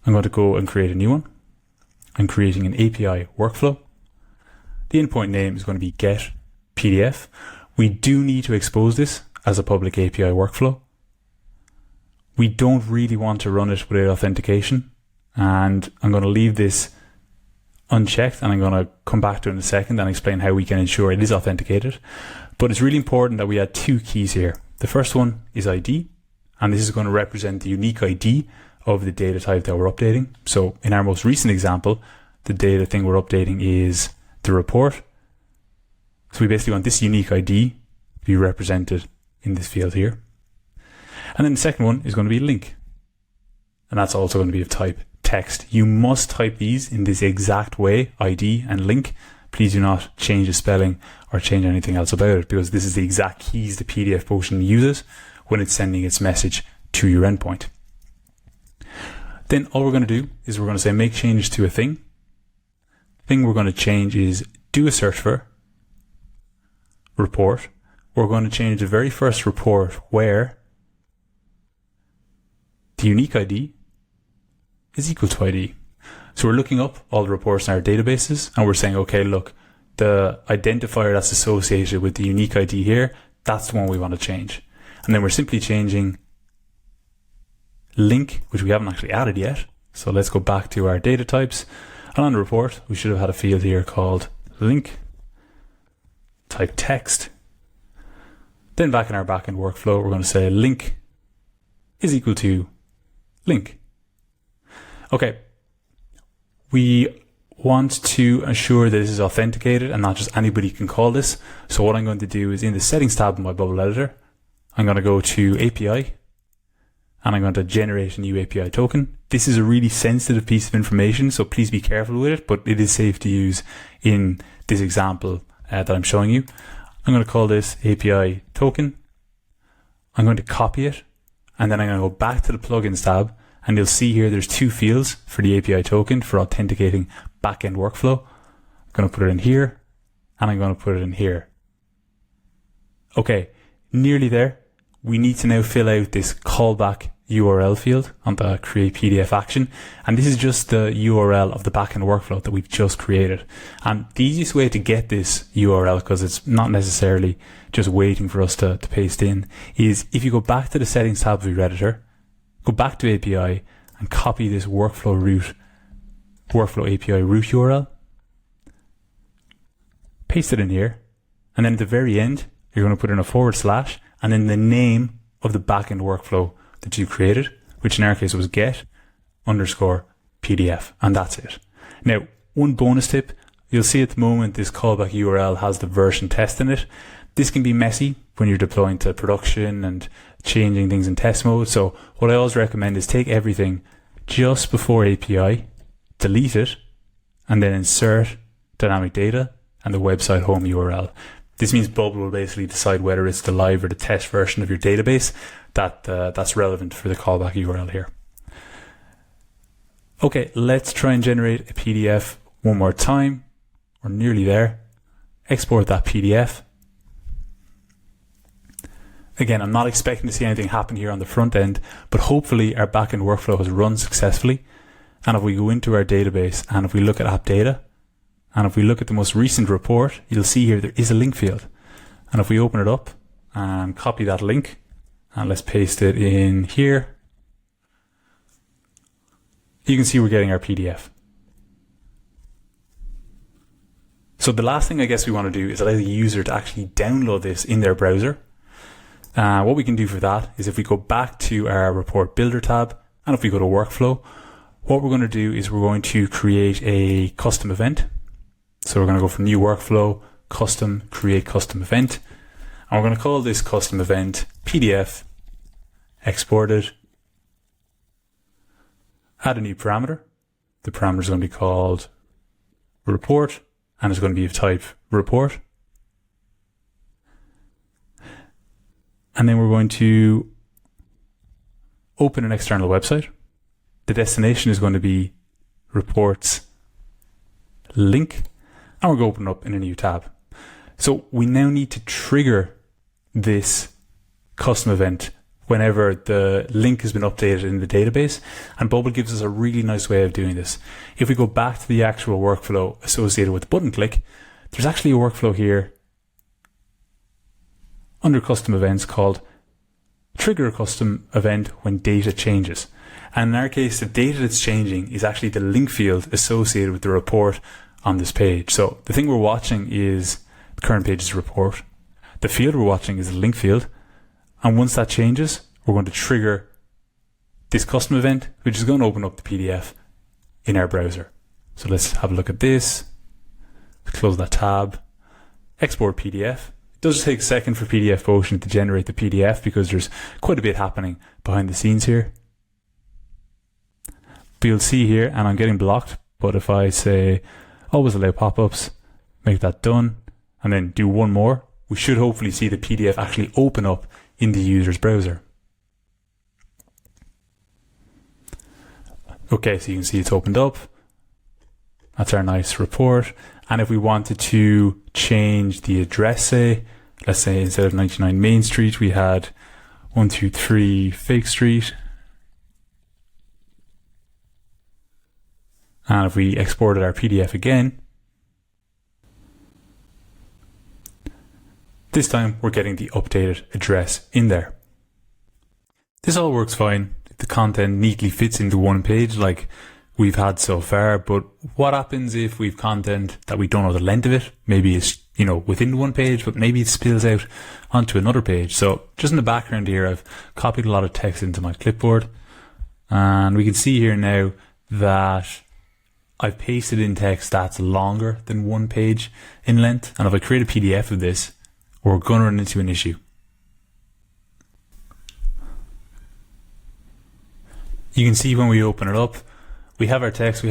I'm going to go and create a new one. I'm creating an API workflow. The endpoint name is going to be get PDF. We do need to expose this as a public API workflow. We don't really want to run it without authentication, and I'm going to leave this unchecked, and I'm going to come back to it in a second and explain how we can ensure it is authenticated. But it's really important that we add two keys here. The first one is ID, and this is going to represent the unique ID of the data type that we're updating. So in our most recent example, the data thing we're updating is the report. So we basically want this unique ID to be represented in this field here. And then the second one is going to be a link. And that's also going to be of type text. You must type these in this exact way, ID and link. Please do not change the spelling or change anything else about it, because this is the exact keys the predefined uses when it's sending its message to your endpoint. Then all we're going to do is we're going to say make changes to a thing. The thing we're going to change is do a search for report. We're going to change the very first report where the unique ID is equal to ID. So we're looking up all the reports in our databases, and we're saying, okay, look, the identifier that's associated with the unique ID here, that's the one we want to change. And then we're simply changing link, which we haven't actually added yet. So let's go back to our data types. And on the report, we should have had a field here called link, type text. Then back in our backend workflow, we're going to say link is equal to link. Okay. We want to ensure that this is authenticated and not just anybody can call this. So what I'm going to do is in the settings tab in my bubble editor, I'm going to go to API, and I'm going to generate a new API token. This is a really sensitive piece of information, so please be careful with it, but it is safe to use in this example that I'm showing you. I'm going to call this API token. I'm going to copy it, and then I'm going to go back to the plugins tab, and you'll see here there's two fields for the API token for authenticating backend workflow. I'm going to put it in here, and I'm going to put it in here. Okay, nearly there. We need to now fill out this callback URL field on the create PDF action. And this is just the URL of the backend workflow that we've just created. And the easiest way to get this URL, because it's not necessarily just waiting for us to paste in, is if you go back to the settings tab of your editor, go back to API and copy this workflow API root URL, paste it in here, and then at the very end, you're going to put in a / and then the name of the backend workflow that you created, which in our case was get underscore PDF, and that's it. Now, one bonus tip, you'll see at the moment this callback URL has the version test in it. This can be messy when you're deploying to production and changing things in test mode. So what I always recommend is take everything just before API, delete it, and then insert dynamic data and the website home URL. This means Bubble will basically decide whether it's the live or the test version of your database that's relevant for the callback URL here. Okay, let's try and generate a PDF one more time. We're nearly there. Export that PDF. Again, I'm not expecting to see anything happen here on the front end, but hopefully our backend workflow has run successfully. And if we go into our database and if we look at app data, and if we look at the most recent report, you'll see here there is a link field. And if we open it up and copy that link, and let's paste it in here, you can see we're getting our PDF. So the last thing I guess we want to do is allow the user to actually download this in their browser. What we can do for that is if we go back to our report builder tab, and if we go to workflow, what we're going to do is we're going to create a custom event. So we're going to go for new workflow, custom, create custom event. And we're going to call this custom event PDF exported. Add a new parameter. The parameter is going to be called report, and it's going to be of type report. And then we're going to open an external website. The destination is going to be reports link, and we're going to open up in a new tab. So we now need to trigger this custom event whenever the link has been updated in the database, and Bubble gives us a really nice way of doing this. If we go back to the actual workflow associated with the button click, there's actually a workflow here under custom events called trigger a custom event when data changes. And in our case, the data that's changing is actually the link field associated with the report on this page. So the thing we're watching is the current page's report. The field we're watching is the link field. And once that changes, we're going to trigger this custom event, which is going to open up the PDF in our browser. So let's have a look at this. Close that tab. Export PDF. It does take a second for predefined to generate the PDF because there's quite a bit happening behind the scenes here. But you'll see here, and I'm getting blocked, but if I say always allow pop-ups, make that done, and then do one more, we should hopefully see the PDF actually open up in the user's browser. Okay, so you can see it's opened up. That's our nice report. And if we wanted to change the address, say, let's say instead of 99 Main Street, we had 123 Fake Street. And if we exported our PDF again, this time we're getting the updated address in there. This all works fine if the content neatly fits into one page like we've had so far, but what happens if we've content that we don't know the length of it? Maybe it's, within one page, but maybe it spills out onto another page. So just in the background here, I've copied a lot of text into my clipboard, and we can see here now that I've pasted in text that's longer than one page in length. And if I create a PDF of this, we're going to run into an issue. You can see when we open it up, we have our text,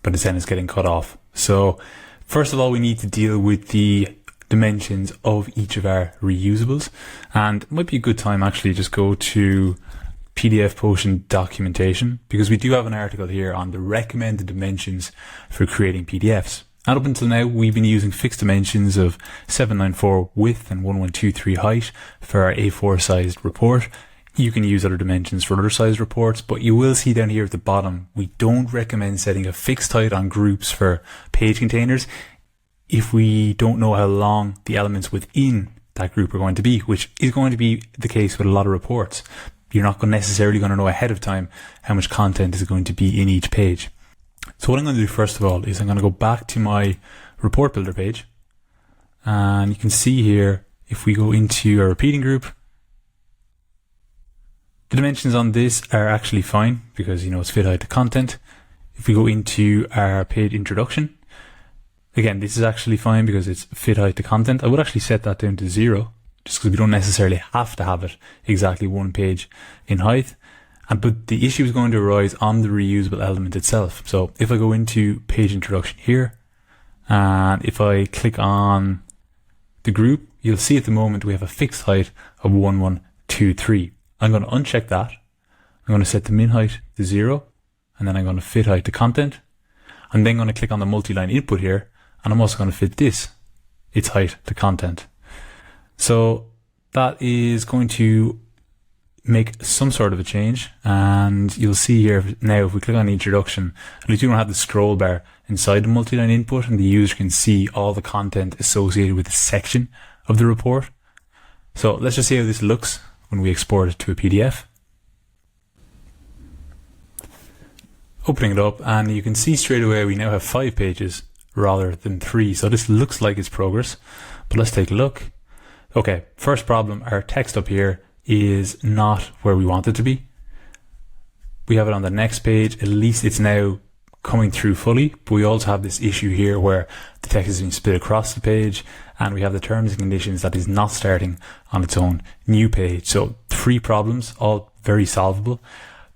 but then it's getting cut off. So first of all, we need to deal with the dimensions of each of our reusables. And it might be a good time actually just go to DocuPotion documentation, because we do have an article here on the recommended dimensions for creating PDFs. And up until now, we've been using fixed dimensions of 794 width and 1123 height for our A4 sized report. You can use other dimensions for other sized reports, but you will see down here at the bottom, we don't recommend setting a fixed height on groups for page containers if we don't know how long the elements within that group are going to be, which is going to be the case with a lot of reports. You're not necessarily going to know ahead of time how much content is going to be in each page. So what I'm going to do first of all is I'm going to go back to my report builder page, and you can see here if we go into a repeating group, The dimensions on this are actually fine because, it's fit height to content. If we go into our page introduction, again, this is actually fine because it's fit height to content. I would actually set that down to 0 just because we don't necessarily have to have it exactly one page in height. But the issue is going to arise on the reusable element itself. So if I go into page introduction here, and if I click on the group, you'll see at the moment we have a fixed height of 1123. I'm going to uncheck that. I'm going to set the min height to 0, and then I'm going to fit height to content. I'm then going to click on the multi-line input here, and I'm also going to fit its height to content. So that is going to make some sort of a change, and you'll see here now if we click on the introduction, at least we don't have the scroll bar inside the multi-line input, and the user can see all the content associated with the section of the report. So let's just see how this looks when we export it to a PDF. Opening it up, and you can see straight away we now have 5 pages rather than 3. So this looks like it's progress, but let's take a look. Okay, first problem, our text up here is not where we want it to be. We have it on the next page. At least it's now coming through fully, but we also have this issue here where the text is being split across the page, and we have the terms and conditions that is not starting on its own new page. So 3 problems, all very solvable.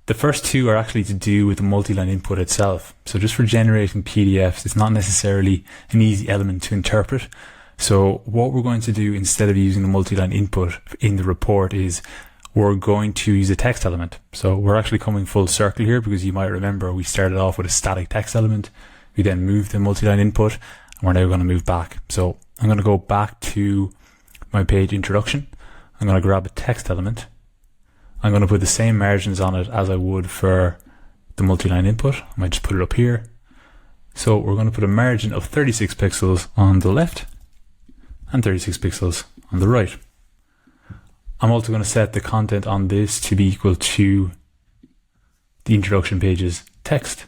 The first 2 are actually to do with the multi-line input itself. So just for generating PDFs, it's not necessarily an easy element to interpret. So what we're going to do instead of using the multi-line input in the report is we're going to use a text element. So we're actually coming full circle here because you might remember we started off with a static text element. We then moved the multi-line input, and we're now going to move back. So I'm going to go back to my page introduction. I'm going to grab a text element. I'm going to put the same margins on it as I would for the multi-line input. I might just put it up here. So we're going to put a margin of 36 pixels on the left and 36 pixels on the right. I'm also going to set the content on this to be equal to the introduction page's text.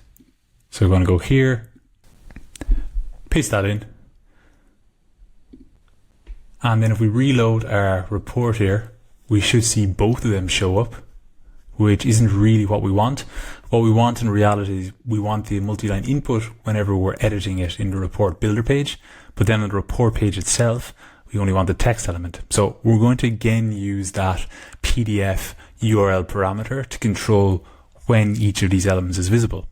So we're going to go here, paste that in. And then if we reload our report here, we should see both of them show up, which isn't really what we want. What we want in reality is we want the multi-line input whenever we're editing it in the report builder page, but then on the report page itself, we only want the text element. So we're going to again use that PDF URL parameter to control when each of these elements is visible.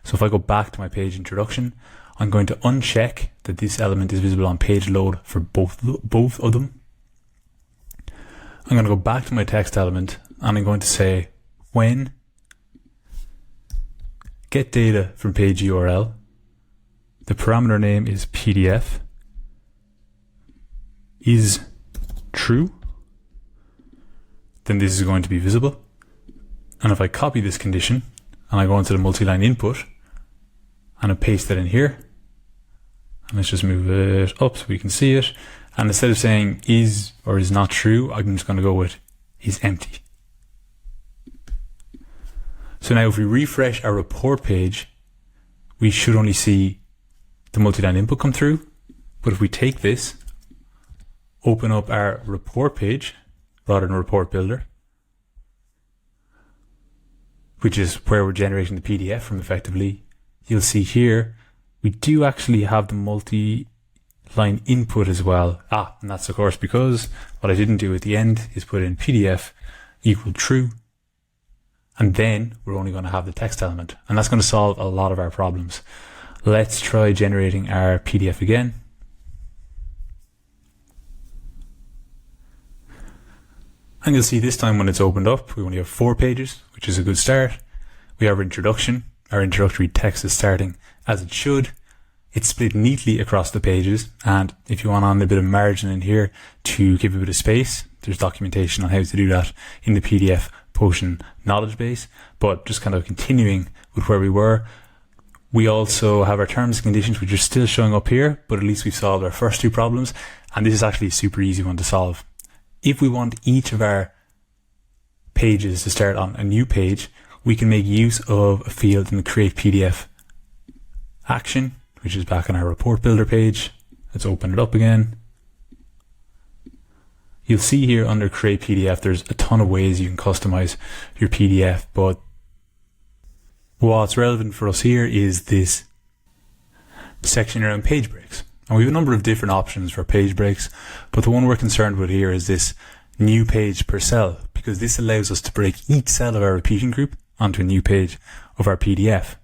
So if I go back to my page introduction, I'm going to uncheck that this element is visible on page load for both of them. I'm going to go back to my text element, and I'm going to say when get data from page URL, the parameter name is PDF, is true, then this is going to be visible. And if I copy this condition and I go into the multi-line input and I paste it in here, and let's just move it up so we can see it, and instead of saying is or is not true, I'm just going to go with is empty. So now if we refresh our report page, we should only see the multi-line input come through. But if we take this, open up our report page rather than report builder, which is where we're generating the PDF from effectively, you'll see here we do actually have the multi-line input as well. And that's of course because what I didn't do at the end is put in PDF equal true, and then we're only going to have the text element, and that's going to solve a lot of our problems. Let's try generating our PDF again. And you'll see this time when it's opened up, we only have 4 pages, which is a good start. We have our introduction. Our introductory text is starting as it should. It's split neatly across the pages, and if you want on a bit of margin in here to give a bit of space, there's documentation on how to do that in the PDFPotion knowledge base. But just kind of continuing with where we were, we also have our terms and conditions, which are still showing up here, but at least we've solved our first 2 problems, and this is actually a super easy one to solve. If we want each of our pages to start on a new page, we can make use of a field in the create PDF action, which is back on our report builder page. Let's open it up again. You'll see here under create PDF, there's a ton of ways you can customize your PDF, but what's relevant for us here is this section around page breaks. And we have a number of different options for page breaks, but the one we're concerned with here is this new page per cell, because this allows us to break each cell of our repeating group onto a new page of our PDF.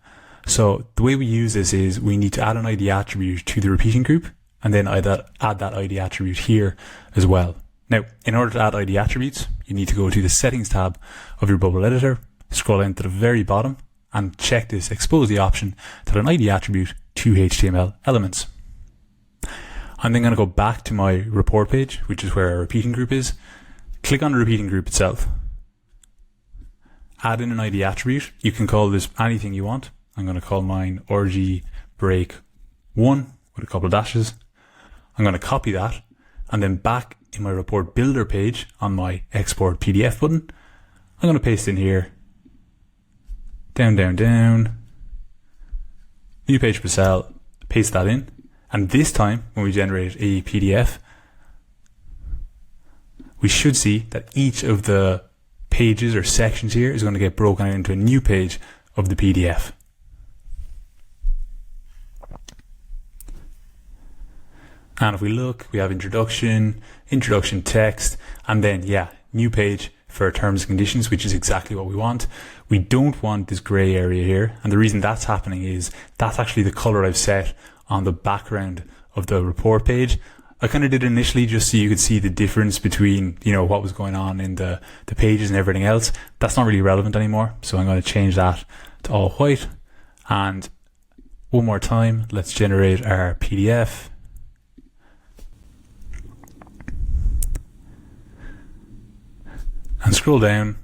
So the way we use this is we need to add an ID attribute to the repeating group, and then add that ID attribute here as well. Now, in order to add ID attributes, you need to go to the settings tab of your bubble editor, scroll down to the very bottom, and check this expose the option to an ID attribute to HTML elements. I'm then going to go back to my report page, which is where our repeating group is. Click on the repeating group itself. Add in an ID attribute. You can call this anything you want. I'm going to call mine RG break 1 with a couple of dashes. I'm going to copy that, and then back in my report builder page on my export PDF button, I'm going to paste in here, down, down, down, new page per cell, paste that in, and this time when we generate a PDF, we should see that each of the pages or sections here is going to get broken out into a new page of the PDF. And if we look, we have introduction text, and then, new page for terms and conditions, which is exactly what we want. We don't want this gray area here. And the reason that's happening is that's actually the color I've set on the background of the report page. I kind of did it initially just so you could see the difference between, what was going on in the pages and everything else. That's not really relevant anymore. So I'm going to change that to all white. And one more time, let's generate our PDF. And scroll down,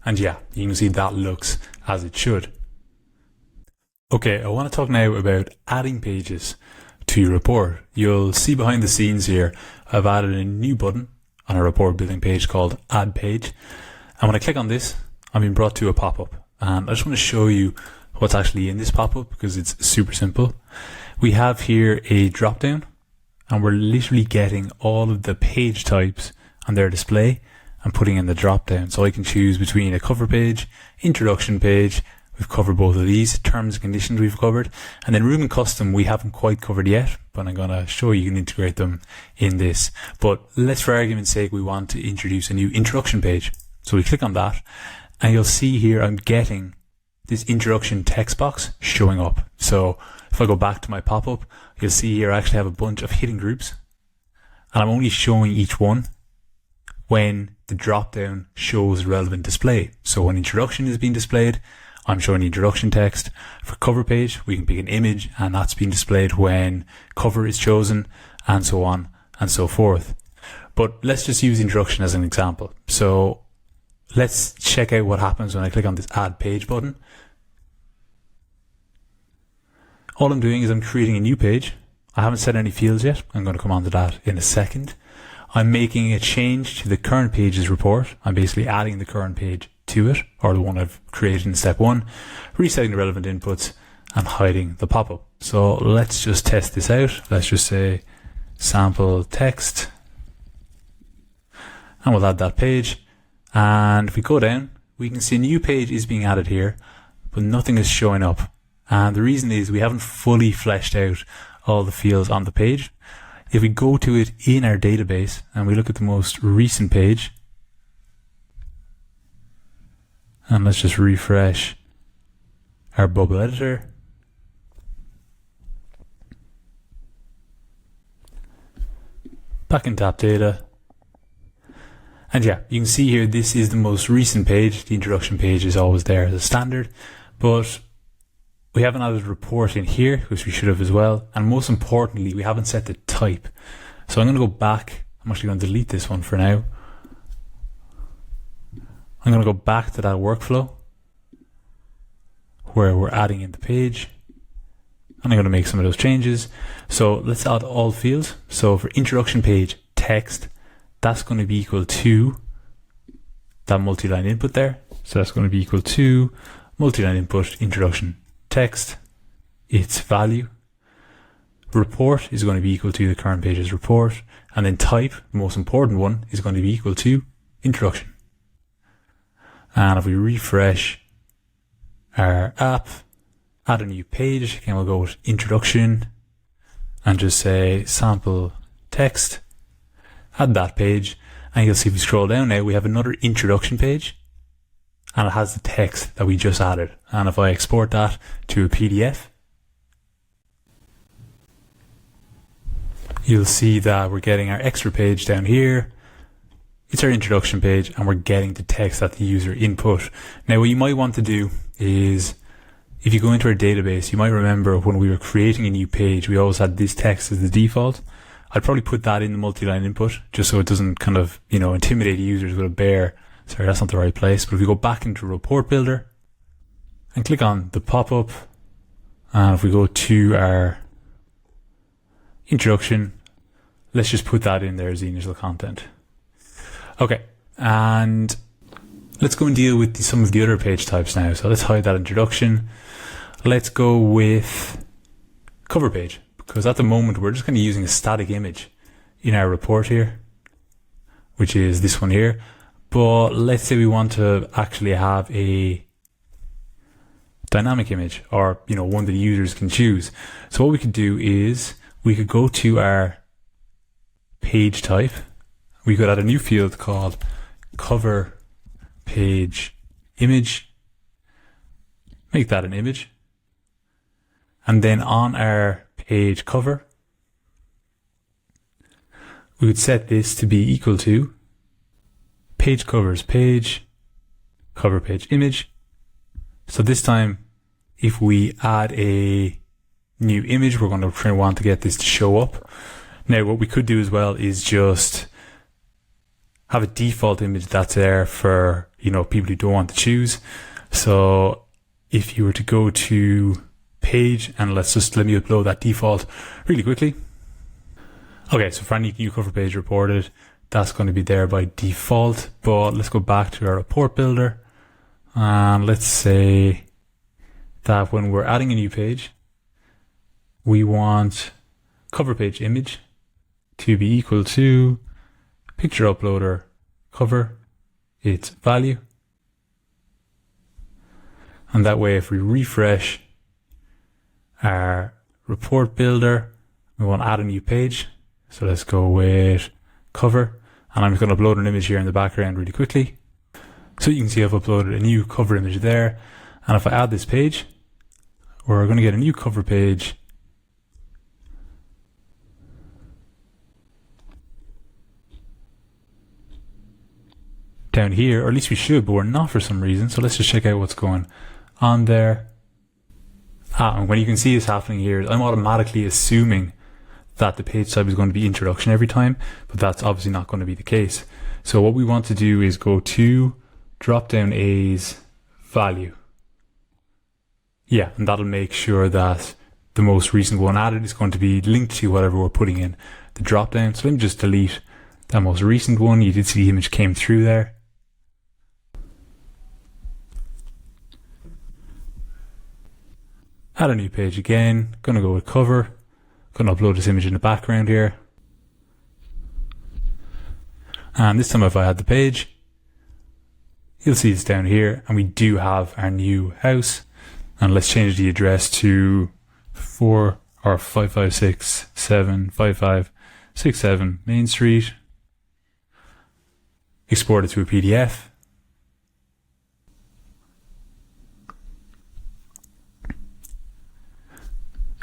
and you can see that looks as it should. Okay, I want to talk now about adding pages to your report. You'll see behind the scenes here, I've added a new button on a report building page called Add Page. And when I click on this, I'm being brought to a pop-up. And I just want to show you what's actually in this pop-up because it's super simple. We have here a drop-down, and we're literally getting all of the page types on their display and putting in the drop down. So I can choose between a cover page, introduction page, we've covered both of these, terms and conditions we've covered, and then room and custom we haven't quite covered yet, but I'm going to show you can integrate them in this. But let's, for argument's sake, we want to introduce a new introduction page. So we click on that, and you'll see here I'm getting this introduction text box showing up. So if I go back to my pop-up, you'll see here I actually have a bunch of hidden groups, and I'm only showing each one when the drop-down shows relevant display. So when introduction is being displayed, I'm showing the introduction text. For cover page, we can pick an image, and that's being displayed when cover is chosen, and so on and so forth. But let's just use introduction as an example. So let's check out what happens when I click on this Add Page button. All I'm doing is I'm creating a new page. I haven't set any fields yet. I'm going to come on to that in a second. I'm making a change to the current pages report. I'm basically adding the current page to it, or the one I've created in step 1, resetting the relevant inputs, and hiding the pop-up. So let's just test this out. Let's just say sample text, and we'll add that page. And if we go down, we can see a new page is being added here, but nothing is showing up. And the reason is we haven't fully fleshed out all the fields on the page. If we go to it in our database and we look at the most recent page, and let's just refresh our bubble editor. Back in Tap Data. And you can see here, this is the most recent page. The introduction page is always there as a standard, but we haven't added a report in here, which we should have as well. And most importantly, we haven't set the type. So I'm going to go back. I'm actually going to delete this one for now. I'm going to go back to that workflow where we're adding in the page. And I'm going to make some of those changes. So let's add all fields. So for introduction page text, that's going to be equal to that multi-line input there. So that's going to be equal to multi-line input introduction text, its value. report is going to be equal to the current page's report, and then type, the most important one, is going to be equal to introduction. And if we refresh our app, add a new page, again we'll go with introduction and just say sample text, add that page, and you'll see if we scroll down now we have another introduction page and it has the text that we just added. And if I export that to a PDF, you'll see that we're getting our extra page down here. It's our introduction page and we're getting the text that the user input. Now what you might want to do is, if you go into our database, you might remember when we were creating a new page, we always had this text as the default. I'd probably put that in the multi-line input just so it doesn't kind of, intimidate users with a bare. Sorry, that's not the right place. But if we go back into Report Builder and click on the pop-up, and if we go to our introduction, let's just put that in there as the initial content. Okay, and let's go and deal with some of the other page types now. So let's hide that introduction. Let's go with cover page, because at the moment we're just kind of using a static image in our report here, which is this one here. But let's say we want to actually have a dynamic image, or one that the users can choose. So what we could do is we could go to our page type. We could add a new field called cover page image, make that an image, and then on our page cover we would set this to be equal to page covers page cover page image. So this time if we add a new image, we're going to want to get this to show up. Now what we could do as well is just have a default image that's there for people who don't want to choose. So if you were to go to page, and let me upload that default really quickly. Okay, so for any new cover page reported, that's going to be there by default. But let's go back to our report builder, and let's say that when we're adding a new page, we want cover page image to be equal to picture uploader cover its value. And that way if we refresh our report builder, we want to add a new page. So let's go with cover, and I'm just going to upload an image here in the background really quickly. So you can see I've uploaded a new cover image there, and if I add this page, we're going to get a new cover page down here, or at least we should, but we're not for some reason. So let's just check out what's going on there. And when you can see this happening here, I'm automatically assuming that the page type is going to be introduction every time, but that's obviously not going to be the case. So what we want to do is go to drop down A's value. Yeah, and that'll make sure that the most recent one added is going to be linked to whatever we're putting in the drop down. So let me just delete that most recent one. You did see the image came through there. Add a new page again, gonna go with cover, gonna upload this image in the background here. And this time if I add the page, you'll see it's down here, and we do have our new house. And let's change the address to 5567 Main Street. Export it to a PDF.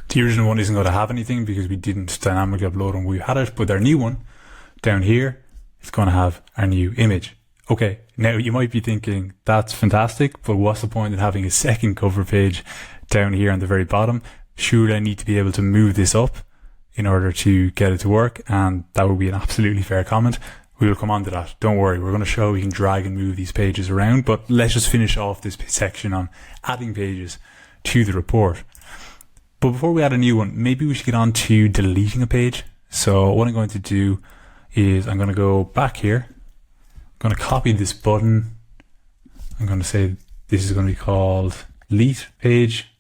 The original one isn't going to have anything because we didn't dynamically upload when we had it, but our new one down here is going to have our new image. Okay, now you might be thinking that's fantastic, but what's the point in having a second cover page down here on the very bottom? Surely I need to be able to move this up in order to get it to work, and that would be an absolutely fair comment. We will come on to that. Don't worry, we're going to show we can drag and move these pages around, but let's just finish off this section on adding pages to the report. But before we add a new one, maybe we should get on to deleting a page. So what I'm going to do is I'm going to go back here. I'm going to copy this button. I'm going to say this is going to be called delete page.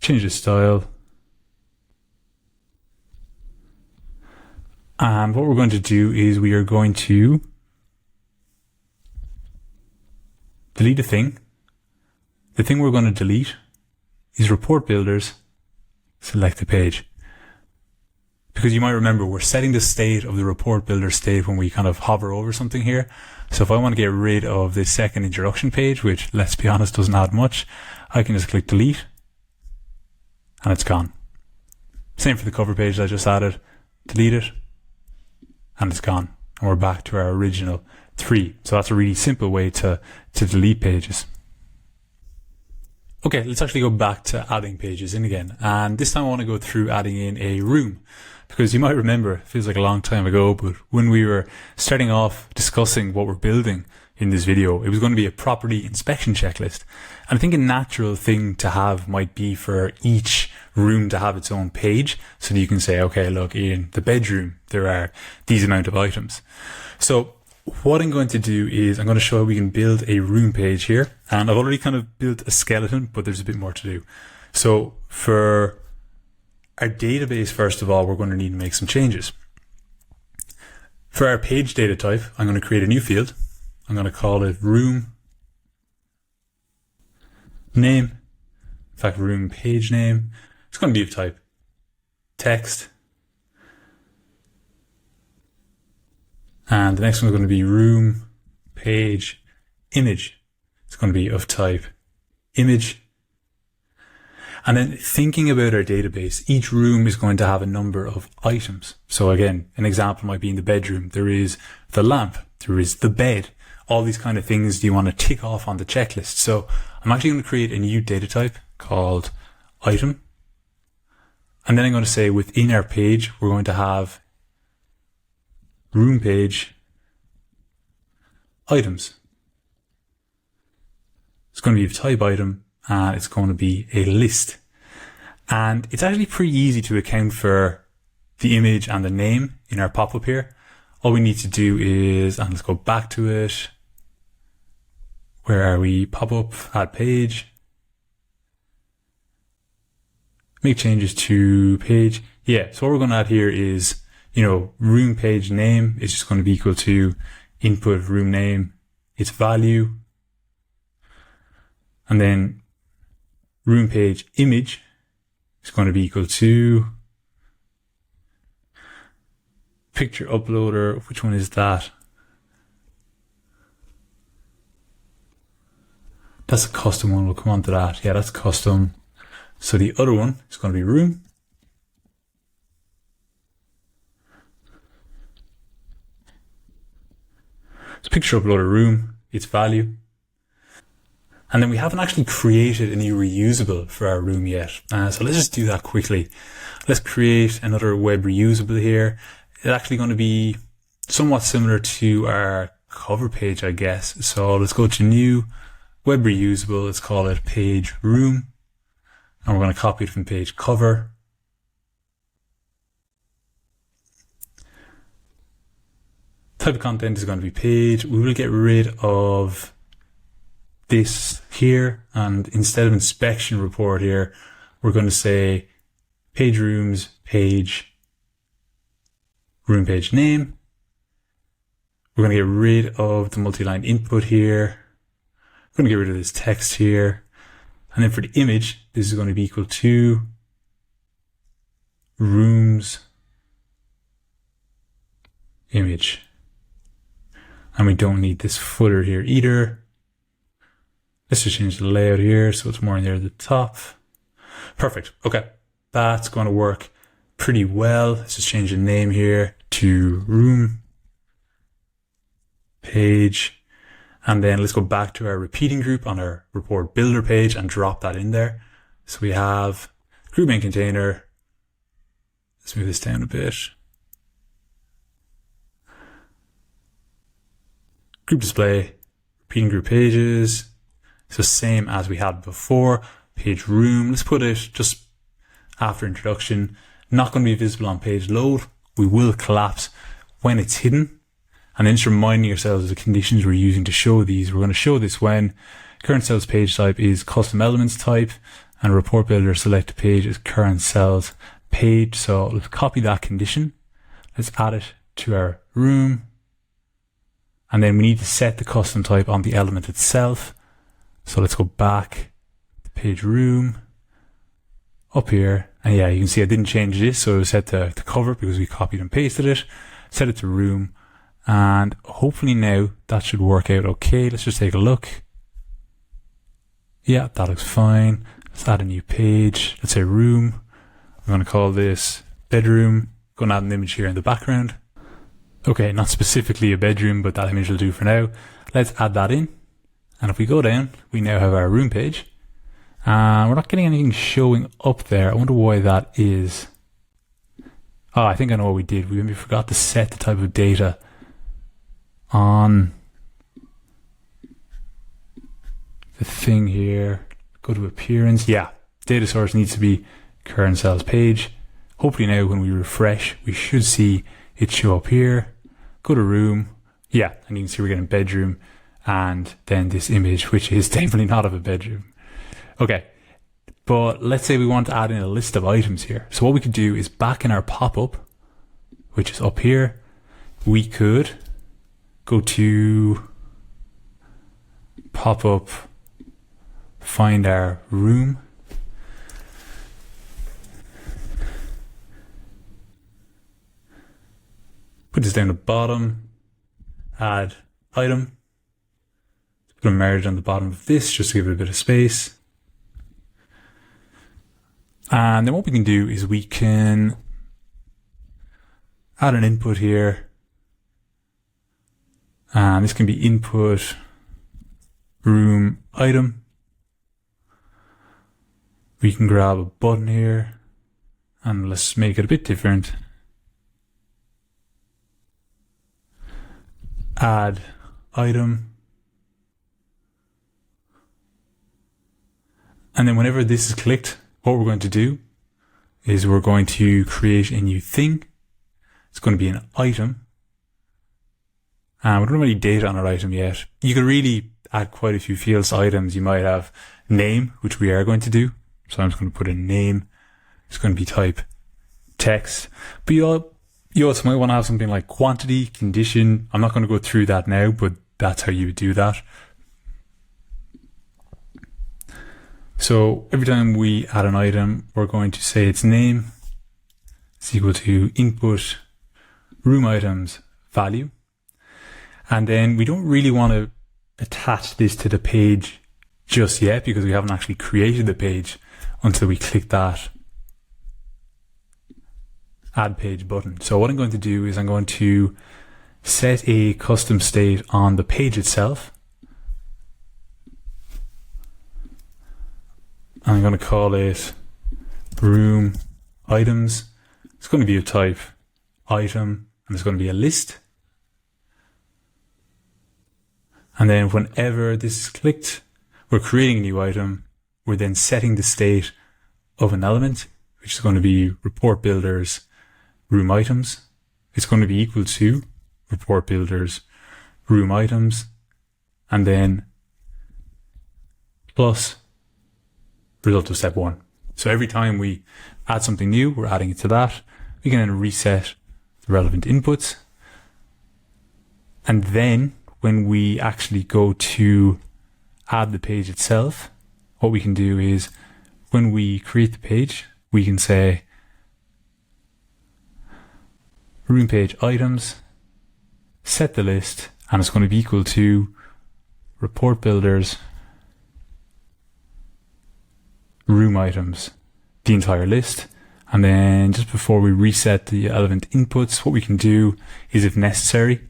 change the style. And what we're going to do is we are going to delete a thing. The thing we're going to delete is report builders, select the page. Because you might remember, we're setting the state of the report builder state when we kind of hover over something here. So if I want to get rid of the second introduction page, which, let's be honest, doesn't add much, I can just click delete and it's gone. Same for the cover page that I just added. Delete it and it's gone. And we're back to our original 3. So that's a really simple way to delete pages. Okay, let's actually go back to adding pages in again. And this time I want to go through adding in a room. Because you might remember, it feels like a long time ago, but when we were starting off discussing what we're building in this video, it was going to be a property inspection checklist. And I think a natural thing to have might be for each room to have its own page, so that you can say, okay, look, in the bedroom, there are these amount of items. So what I'm going to do is I'm going to show how we can build a room page here. And I've already kind of built a skeleton, but there's a bit more to do. So for our database, first of all, we're going to need to make some changes. For our page data type, I'm going to create a new field. I'm going to call it room name. In fact, room page name. It's going to be of type text. And the next one is going to be room page image. It's going to be of type image. And then thinking about our database, each room is going to have a number of items. So again, an example might be in the bedroom. There is the lamp. There is the bed. All these kind of things do you want to tick off on the checklist. So I'm actually going to create a new data type called item. And then I'm going to say within our page, we're going to have room page items. It's going to be of type item. And it's going to be a list. And it's actually pretty easy to account for the image and the name in our pop-up here. All we need to do is, and let's go back to it. Where are we? Pop-up, add page. Make changes to page. Yeah, so what we're going to add here is, room page name is just going to be equal to input room name, its value. And then room page image is going to be equal to picture uploader. Which one is that? That's a custom one. We'll come on to that. Yeah, that's custom. So the other one is going to be room. So picture uploader room, its value. And then we haven't actually created a new reusable for our room yet. So let's just do that quickly. Let's create another web reusable here. It's actually going to be somewhat similar to our cover page, I guess. So let's go to new web reusable. Let's call it page room. And we're going to copy it from page cover. Type of content is going to be page. We will get rid of this here, and instead of inspection report here, we're going to say page rooms, page, room page name. We're going to get rid of the multi-line input here. We're going to get rid of this text here. And then for the image, this is going to be equal to rooms image. And we don't need this footer here either. Let's just change the layout here so it's more near the top. Perfect. Okay. That's going to work pretty well. Let's just change the name here to room page. And then let's go back to our repeating group on our report builder page and drop that in there. So we have group main container. Let's move this down a bit. Group display, repeating group pages. So same as we had before, page room. Let's put it just after introduction. Not going to be visible on page load. We will collapse when it's hidden. And then just reminding yourselves of the conditions we're using to show these. We're going to show this when current sales page type is custom elements type. and report builder select page as current cells page. So let's copy that condition. Let's add it to our room. And then we need to set the custom type on the element itself. So let's go back to page room up here. And yeah, you can see I didn't change this. So it was set to cover because we copied and pasted it. Set it to room. And hopefully now that should work out okay. Let's just take a look. Yeah, that looks fine. Let's add a new page. Let's say room. I'm going to call this bedroom. Going to add an image here in the background. Okay, not specifically a bedroom, but that image will do for now. Let's add that in. And if we go down, we now have our room page. And we're not getting anything showing up there. I wonder why that is. Oh, I think I know what we did. We forgot to set the type of data on the thing here. Go to appearance. Yeah, data source needs to be current cells page. Hopefully now when we refresh, we should see it show up here. Go to room. Yeah, and you can see we're getting bedroom and then this image, which is definitely not of a bedroom. Okay, but let's say we want to add in a list of items here. So what we could do is back in our pop-up, which is up here, we could go to pop-up, find our room. Put this down the bottom, add item. Put a merge on the bottom of this just to give it a bit of space. And then what we can do is we can add an input here. And this can be input room item. We can grab a button here and let's make it a bit different. Add item. And then whenever this is clicked, what we're going to do is we're going to create a new thing. It's going to be an item. And we don't have any data on our item yet. You can really add quite a few fields to items. You might have name, which we are going to do. So I'm just going to put in name. It's going to be type text. But you also might want to have something like quantity, condition. I'm not going to go through that now, but that's how you would do that. So every time we add an item, we're going to say its name is equal to input room items value. And then we don't really want to attach this to the page just yet because we haven't actually created the page until we click that add page button. So what I'm going to do is I'm going to set a custom state on the page itself. I'm going to call it room items. It's going to be a type item and it's going to be a list. And then whenever this is clicked, we're creating a new item. We're then setting the state of an element, which is going to be report builders room items. It's going to be equal to report builders room items and then plus result of step one. So every time we add something new, we're adding it to that. We can then reset the relevant inputs. And then when we actually go to add the page itself, what we can do is when we create the page, we can say room page items, set the list, and it's going to be equal to report builders room items, the entire list. And then just before we reset the relevant inputs, what we can do is, if necessary,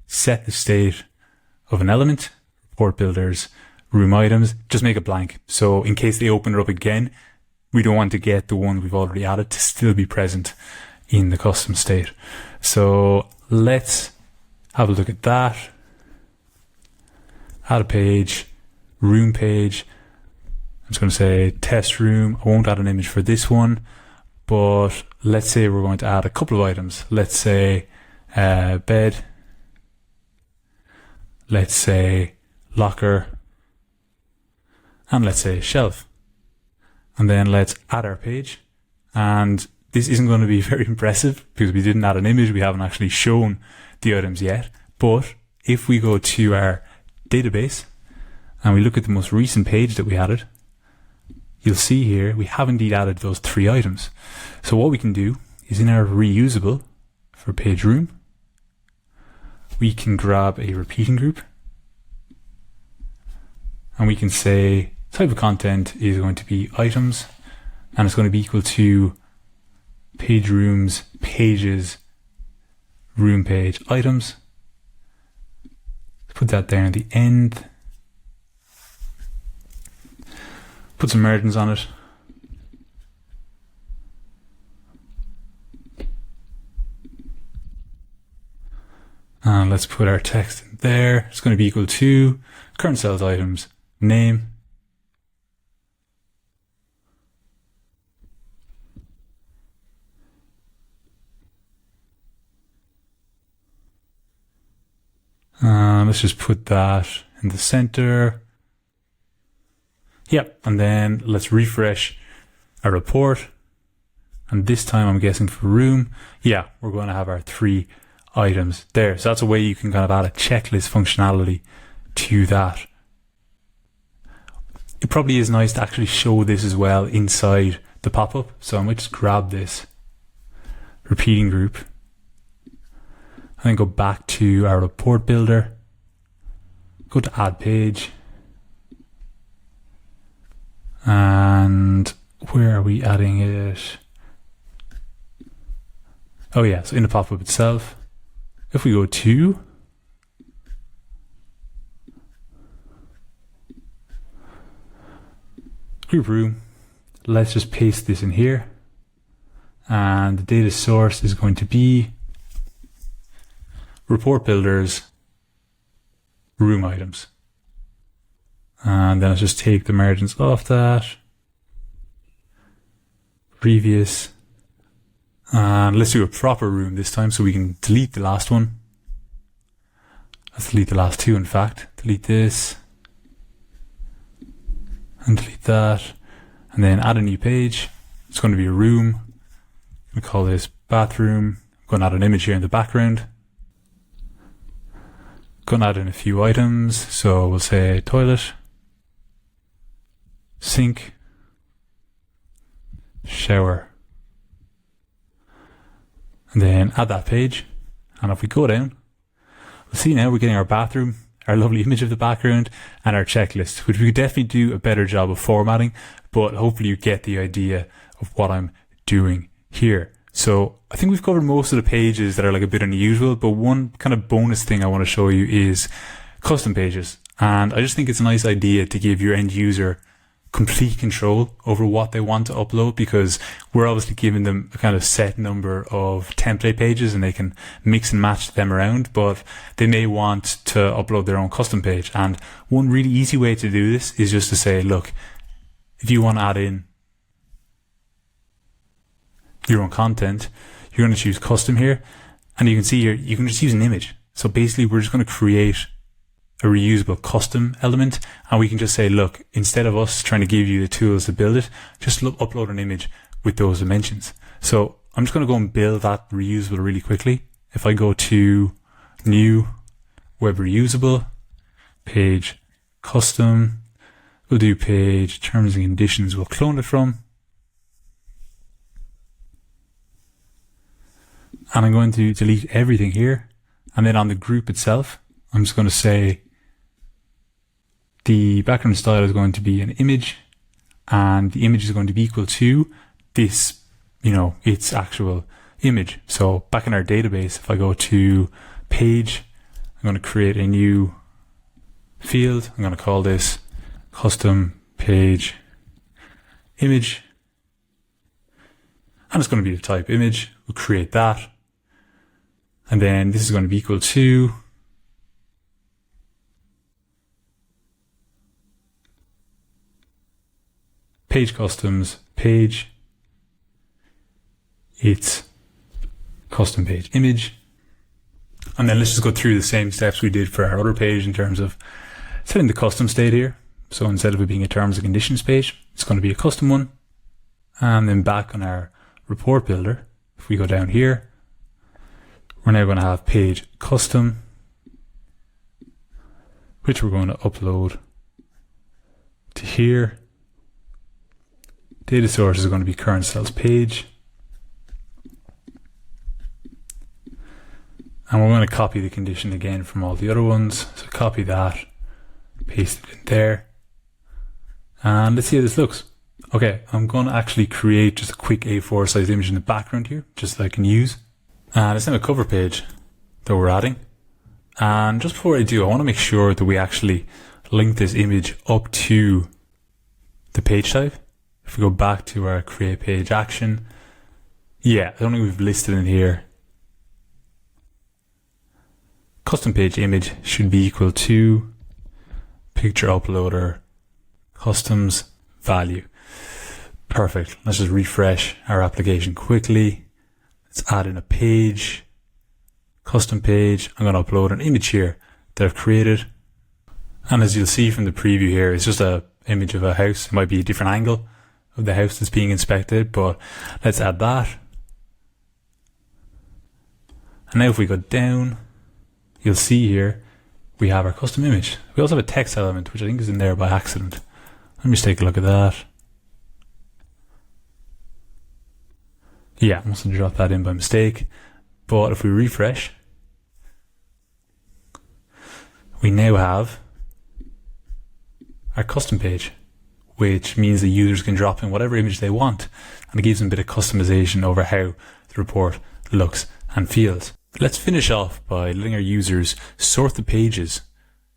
set the state of an element, report builders room items, just make it blank. So in case they open it up again, we don't want to get the one we've already added to still be present in the custom state. So let's have a look at that. Add a page, room page. I'm just going to say test room. I won't add an image for this one, but let's say we're going to add a couple of items. Let's say bed. Let's say locker. And let's say shelf. And then let's add our page. And this isn't going to be very impressive because we didn't add an image. We haven't actually shown the items yet. But if we go to our database and we look at the most recent page that we added, you'll see here we have indeed added those 3 items. So what we can do is in our reusable for page room, we can grab a repeating group and we can say type of content is going to be items, and it's going to be equal to page rooms, pages, room page, items. Put that there in the end. Put some margins on it. And let's put our text in there. It's going to be equal to current sales items, name, let's just put that in the center. Yep, and then let's refresh our report. And this time I'm guessing for room, yeah, we're going to have our 3 items there. So that's a way you can kind of add a checklist functionality to that. It probably is nice to actually show this as well inside the pop-up. So I might just grab this repeating group and then go back to our report builder, go to add page, and where are we adding it? Oh yeah, so in the pop-up itself. If we go to group room, let's just paste this in here, and the data source is going to be report builders room items. And then let's just take the margins off that. Previous. And let's do a proper room this time so we can delete the last one. Let's delete the last 2, in fact. Delete this. And delete that. And then add a new page. It's going to be a room. We call this bathroom. I'm going to add an image here in the background. Going to add in a few items. So we'll say toilet, sink, shower. And then add that page. And if we go down, we'll see now we're getting our bathroom, our lovely image of the background, and our checklist, which we could definitely do a better job of formatting, but hopefully you get the idea of what I'm doing here. So I think we've covered most of the pages that are like a bit unusual, but one kind of bonus thing I want to show you is custom pages. And I just think it's a nice idea to give your end user complete control over what they want to upload, because we're obviously giving them a kind of set number of template pages and they can mix and match them around, but they may want to upload their own custom page. And one really easy way to do this is just to say, look, if you want to add in your own content, you're going to choose custom here, and you can see here, you can just use an image. So basically we're just going to create a reusable custom element, and we can just say, look, instead of us trying to give you the tools to build it, just upload an image with those dimensions. So I'm just going to go and build that reusable really quickly. If I go to new web reusable, page custom, we'll do page terms and conditions, we'll clone it from. And I'm going to delete everything here. And then on the group itself, I'm just going to say the background style is going to be an image, and the image is going to be equal to this, its actual image. So back in our database, if I go to page, I'm going to create a new field. I'm going to call this custom page image. And it's going to be the type image. We'll create that. And then this is going to be equal to page customs, page, its custom page image. And then let's just go through the same steps we did for our other page in terms of setting the custom state here. So instead of it being a terms and conditions page, it's going to be a custom one. And then back on our report builder, if we go down here, we're now going to have page custom, which we're going to upload to here. Data source is going to be current sales page. And we're going to copy the condition again from all the other ones. So copy that, paste it in there. And let's see how this looks. Okay, I'm going to actually create just a quick A4 size image in the background here, just so I can use. And it's now a cover page that we're adding. And just before I do, I want to make sure that we actually link this image up to the page type. If we go back to our create page action, yeah, I don't think we've listed in here. Custom page image should be equal to picture uploader customs value. Perfect. Let's just refresh our application quickly. Let's add in a page, custom page. I'm going to upload an image here that I've created. And as you'll see from the preview here, it's just an image of a house. It might be a different angle of the house that's being inspected, but let's add that. And now if we go down, you'll see here we have our custom image. We also have a text element, which I think is in there by accident. Let me just take a look at that. Yeah, I must have dropped that in by mistake. But if we refresh, we now have our custom page, which means the users can drop in whatever image they want, and it gives them a bit of customization over how the report looks and feels. Let's finish off by letting our users sort the pages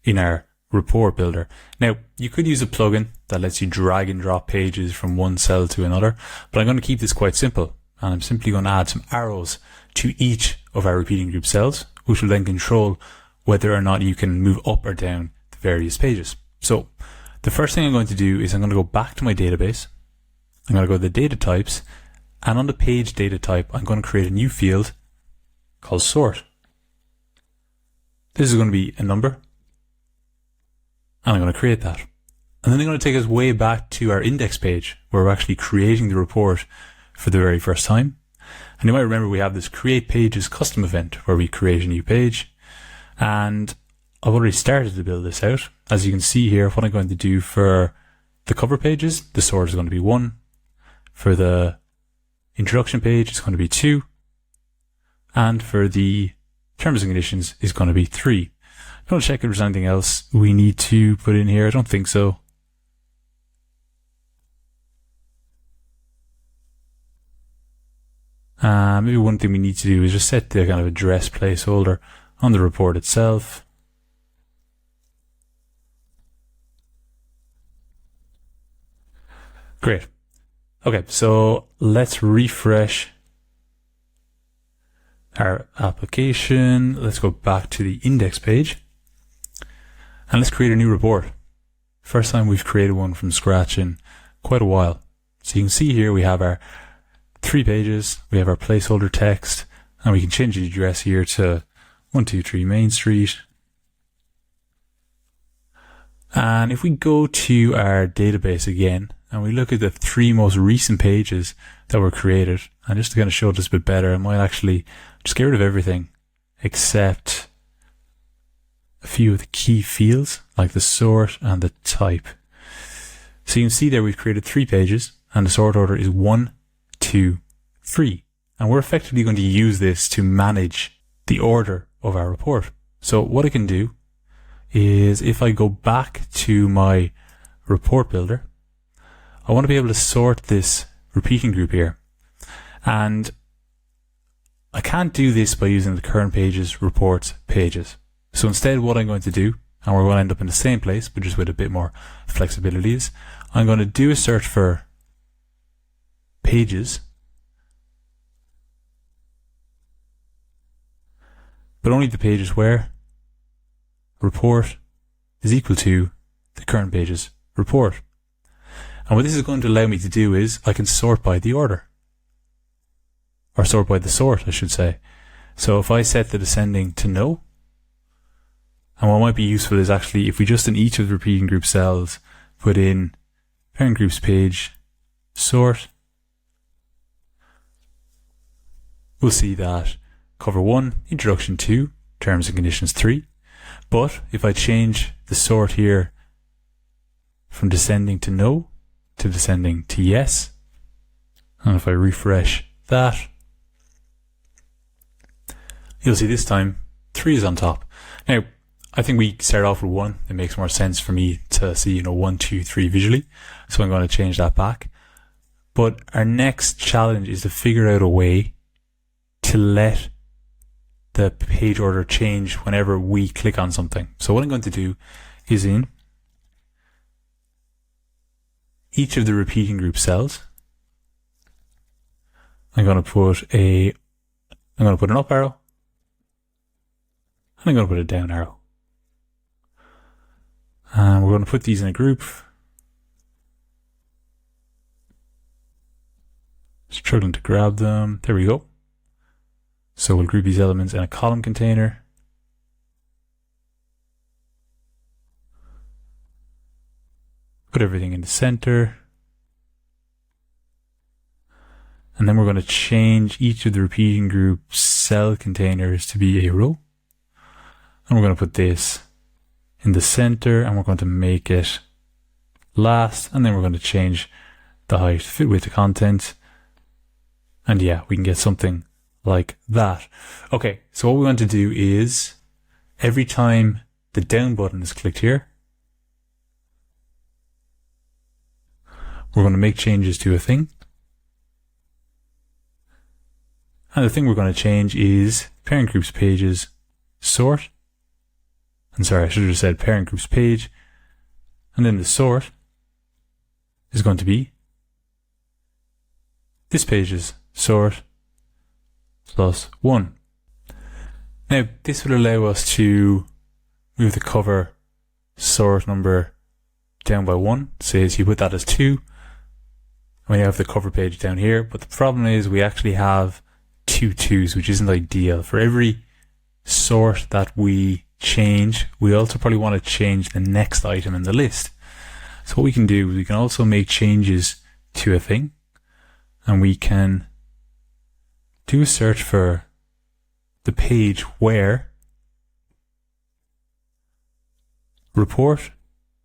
in our report builder. Now, you could use a plugin that lets you drag and drop pages from one cell to another, but I'm going to keep this quite simple, and I'm simply going to add some arrows to each of our repeating group cells, which will then control whether or not you can move up or down the various pages. So the first thing I'm going to do is I'm going to go back to my database. I'm going to go to the data types, and on the page data type, I'm going to create a new field called sort. This is going to be a number, and I'm going to create that. And then I'm going to take us way back to our index page where we're actually creating the report for the very first time. And you might remember we have this create pages custom event where we create a new page. And I've already started to build this out. As you can see here, what I'm going to do for the cover pages, the sort is going to be 1. For the introduction page, it's going to be 2. And for the terms and conditions, is going to be 3. I'm going to check if there's anything else we need to put in here. I don't think so. Maybe one thing we need to do is just set the kind of address placeholder on the report itself. Great. Okay, so let's refresh our application. Let's go back to the index page and let's create a new report. First time we've created one from scratch in quite a while. So you can see here we have our 3 pages, we have our placeholder text, and we can change the address here to 123 Main Street. And if we go to our database again, and we look at the 3 most recent pages that were created, and just to kind of show this a bit better, I might actually just get rid of everything except a few of the key fields, like the sort and the type. So you can see there we've created 3 pages, and the sort order is 1, 2, 3. And we're effectively going to use this to manage the order of our report. So what I can do is if I go back to my report builder, I want to be able to sort this repeating group here. And I can't do this by using the current pages, reports, pages. So instead what I'm going to do, and we're going to end up in the same place, but just with a bit more flexibility, is I'm going to do a search for pages, but only the pages where report is equal to the current pages report. And what this is going to allow me to do is I can sort by the order, or sort by the sort, I should say. So if I set the descending to no, and what might be useful is actually if we just in each of the repeating group cells put in parent groups page sort, we'll see that cover 1, introduction 2, terms and conditions 3. But if I change the sort here from descending to no to descending to yes, and if I refresh that, you'll see this time 3 is on top. Now, I think we start off with 1. It makes more sense for me to see, 1, 2, 3 visually. So I'm going to change that back. But our next challenge is to figure out a way to let the page order change whenever we click on something. So what I'm going to do is in each of the repeating group cells, I'm going to put an up arrow, and I'm going to put a down arrow. And we're going to put these in a group. Struggling to grab them. There we go. So we'll group these elements in a column container. Put everything in the center. And then we're going to change each of the repeating group cell containers to be a row. And we're going to put this in the center, and we're going to make it last, and then we're going to change the height to fit with the content. And yeah, we can get something like that. Okay, so what we want to do is every time the down button is clicked here, we're going to make changes to a thing. And the thing we're going to change is parent groups pages sort. And sorry, I should have said parent groups page. And then the sort is going to be this page's sort plus 1. Now, this will allow us to move the cover sort number down by 1. Says you put that as 2. And we have the cover page down here. But the problem is we actually have 2 2s, which isn't ideal. For every sort that we change, we also probably want to change the next item in the list. So what we can do is we can also make changes to a thing, and we can do a search for the page where report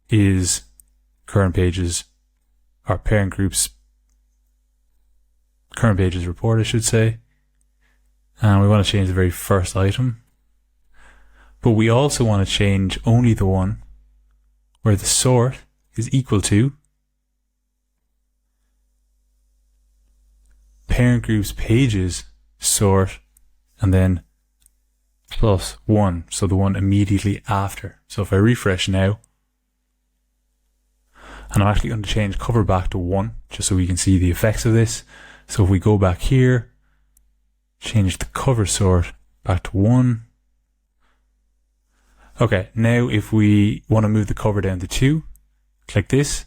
is current pages, or parent groups current pages report, I should say. And we want to change the very first item. But we also want to change only the one where the sort is equal to parent groups pages sort and then plus 1. So the one immediately after. So if I refresh now, and I'm actually going to change cover back to 1 just so we can see the effects of this. So if we go back here, change the cover sort back to 1. Okay, now if we want to move the cover down to 2, click this.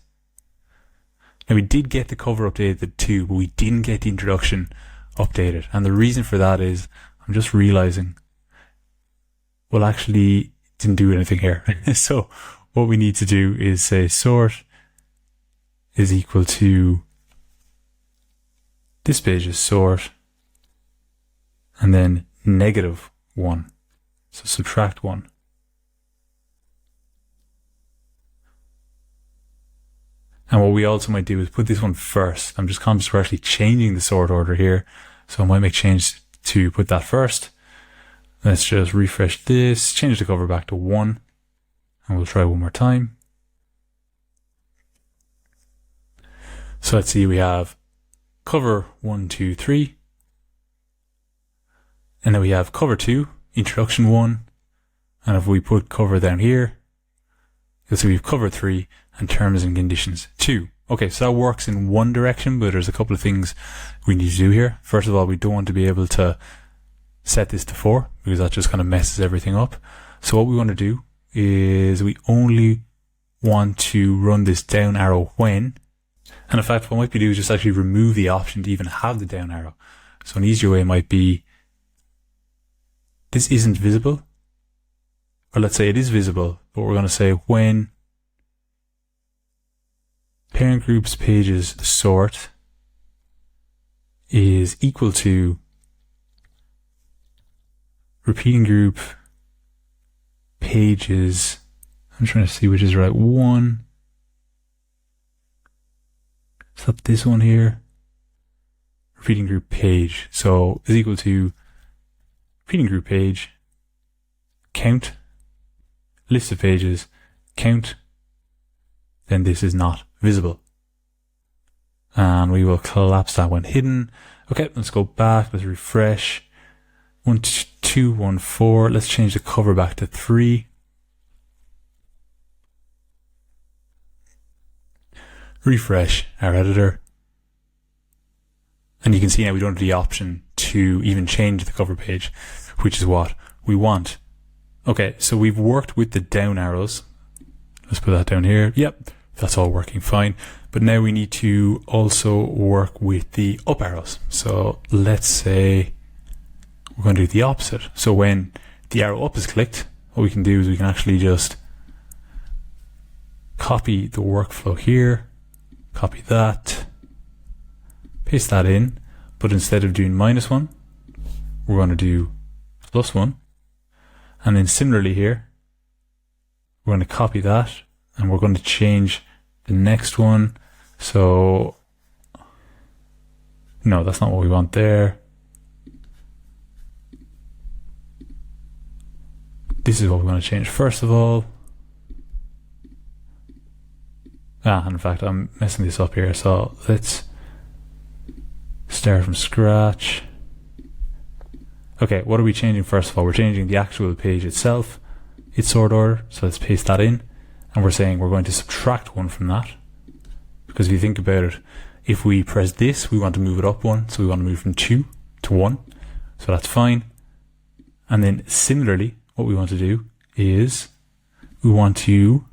Now we did get the cover updated to 2, but we didn't get the introduction updated. And the reason for that is, I'm just realizing, well, actually didn't do anything here. So what we need to do is say sort is equal to this page's sort and then -1. So subtract 1. And what we also might do is put this one first. I'm just conscious we're actually changing the sort order here. So I might make change to put that first. Let's just refresh this, change the cover back to 1, and we'll try one more time. So let's see, we have cover 1, 2, 3. And then we have cover 2, introduction 1. And if we put cover down here, you'll see we've cover 3 and terms and conditions 2. Okay, so that works in one direction, but there's a couple of things we need to do here. First of all, we don't want to be able to set this to 4 because that just kind of messes everything up. So what we want to do is we only want to run this down arrow when, and in fact what might be do is just actually remove the option to even have the down arrow. So an easier way might be this isn't visible, or let's say it is visible, but we're going to say when parent groups pages sort is equal to repeating group pages. I'm trying to see which is right. One. Is that this one here? Repeating group page. So is equal to repeating group page, count, list of pages, count, then this is not visible. And we will collapse that when hidden. Okay, let's go back, let's refresh. 1, 2, 1, 4. Let's change the cover back to 3. Refresh our editor. And you can see now we don't have the option to even change the cover page, which is what we want. Okay, so we've worked with the down arrows. Let's put that down here. Yep, that's all working fine. But now we need to also work with the up arrows. So let's say we're going to do the opposite. So when the arrow up is clicked, what we can do is we can actually just copy the workflow here, copy that, paste that in, but instead of doing -1, we're going to do +1. And then similarly here, we're going to copy that and we're going to change the next one. So, no, that's not what we want there. This is what we want to change first of all. And in fact, I'm messing this up here. So let's start from scratch. Okay, what are we changing first of all? We're changing the actual page itself, its sort order. So let's paste that in. And we're saying we're going to subtract 1 from that. Because if you think about it, if we press this, we want to move it up 1. So we want to move from 2 to 1. So that's fine. And then similarly, what we want to do is we want to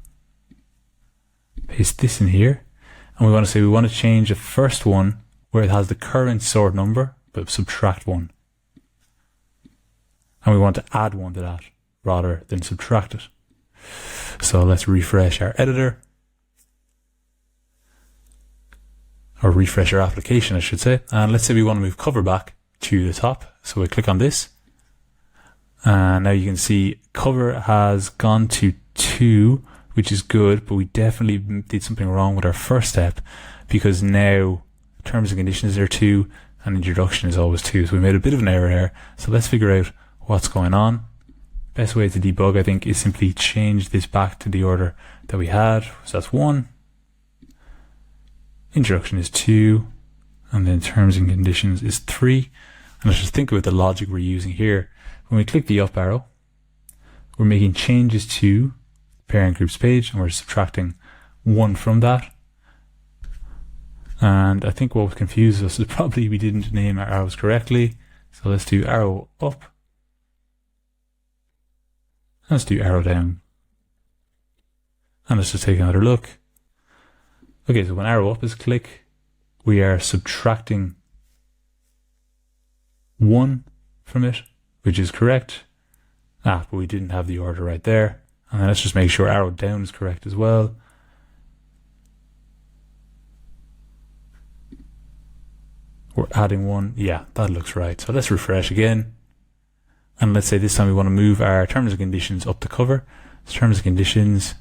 paste this in here. And we want to say we want to change the first one where it has the current sort number, but subtract 1. And we want to add 1 to that rather than subtract it. So let's refresh our editor. Or refresh our application, I should say. And let's say we want to move cover back to the top. So we click on this. And now you can see cover has gone to 2, which is good, but we definitely did something wrong with our first step because now terms and conditions are 2 and introduction is always 2. So we made a bit of an error there. So let's figure out what's going on. Best way to debug, I think, is simply change this back to the order that we had. So that's 1. Introduction is 2. And then terms and conditions is 3. And let's just think about the logic we're using here. When we click the up arrow, we're making changes to parent groups page and we're subtracting 1 from that. And I think what confused us is probably we didn't name our arrows correctly. So let's do arrow up. Let's do arrow down. And let's just take another look. Okay, so when arrow up is click, we are subtracting 1 from it, which is correct. But we didn't have the order right there. And then let's just make sure arrow down is correct as well. We're adding 1. Yeah, that looks right. So let's refresh again. And let's say this time we want to move our terms and conditions up the cover. So terms and conditions,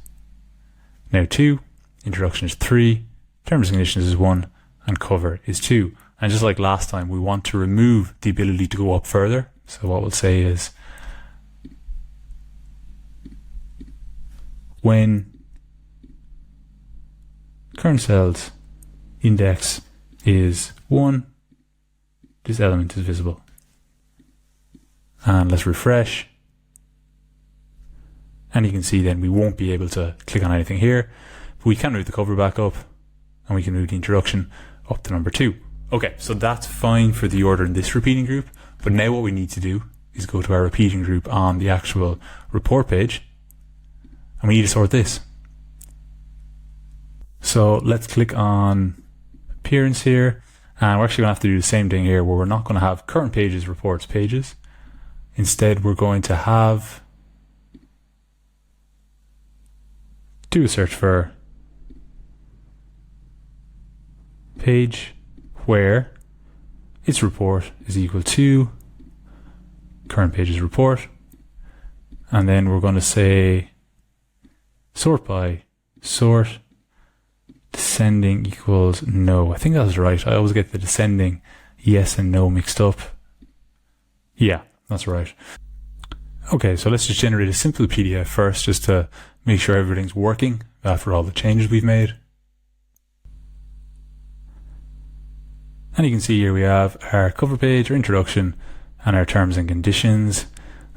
now 2. Introduction is 3. Terms and conditions is 1. And cover is 2. And just like last time, we want to remove the ability to go up further. So what we'll say is when current cells index is 1, this element is visible. And let's refresh. And you can see then we won't be able to click on anything here. But we can move the cover back up and we can move the introduction up to number 2. Okay, so that's fine for the order in this repeating group. But now what we need to do is go to our repeating group on the actual report page. And we need to sort this. So let's click on appearance here. And we're actually going to have to do the same thing here where we're not going to have current pages, reports, pages. Instead, we're going to have do a search for page where its report is equal to current pages report. And then we're going to say sort by sort descending equals no. I think that's right. I always get the descending yes and no mixed up. Yeah, that's right. Okay, so let's just generate a simple PDF first just to make sure everything's working after all the changes we've made. And you can see here we have our cover page, our introduction, and our terms and conditions.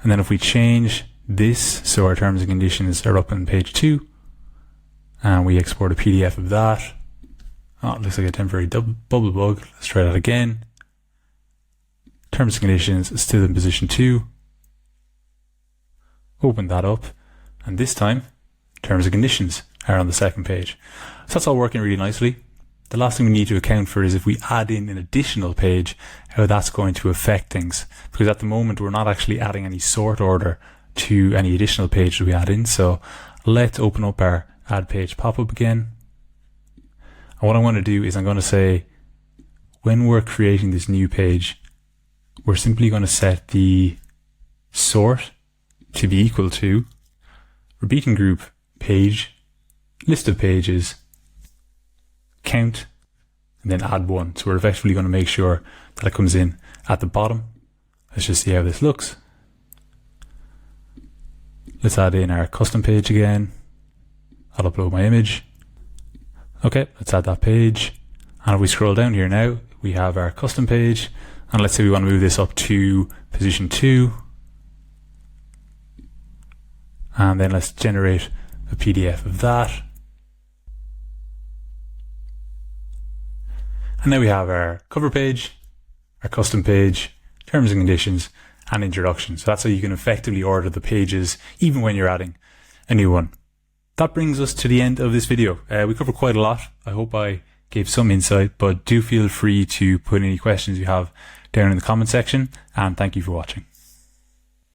And then if we change this, so our terms and conditions are up on page 2, and we export a PDF of that. Oh, it looks like a temporary bubble bug. Let's try that again. Terms and conditions is still in position 2. Open that up, and this time terms and conditions are on the second page. So that's all working really nicely. The last thing we need to account for is if we add in an additional page, how that's going to affect things. Because at the moment we're not actually adding any sort order to any additional page that we add in. So let's open up our add page pop-up again. And what I'm going to do is I'm going to say, when we're creating this new page, we're simply going to set the sort to be equal to repeating group page, list of pages, count, and then add 1. So we're effectively going to make sure that it comes in at the bottom. Let's just see how this looks. Let's add in our custom page again. I'll upload my image. Okay, let's add that page. And if we scroll down here now, we have our custom page. And let's say we want to move this up to position 2. And then let's generate a PDF of that. And now we have our cover page, our custom page, terms and conditions, and introduction. So that's how you can effectively order the pages, even when you're adding a new one. That brings us to the end of this video. We covered quite a lot. I hope I gave some insight, but do feel free to put any questions you have down in the comment section, and thank you for watching.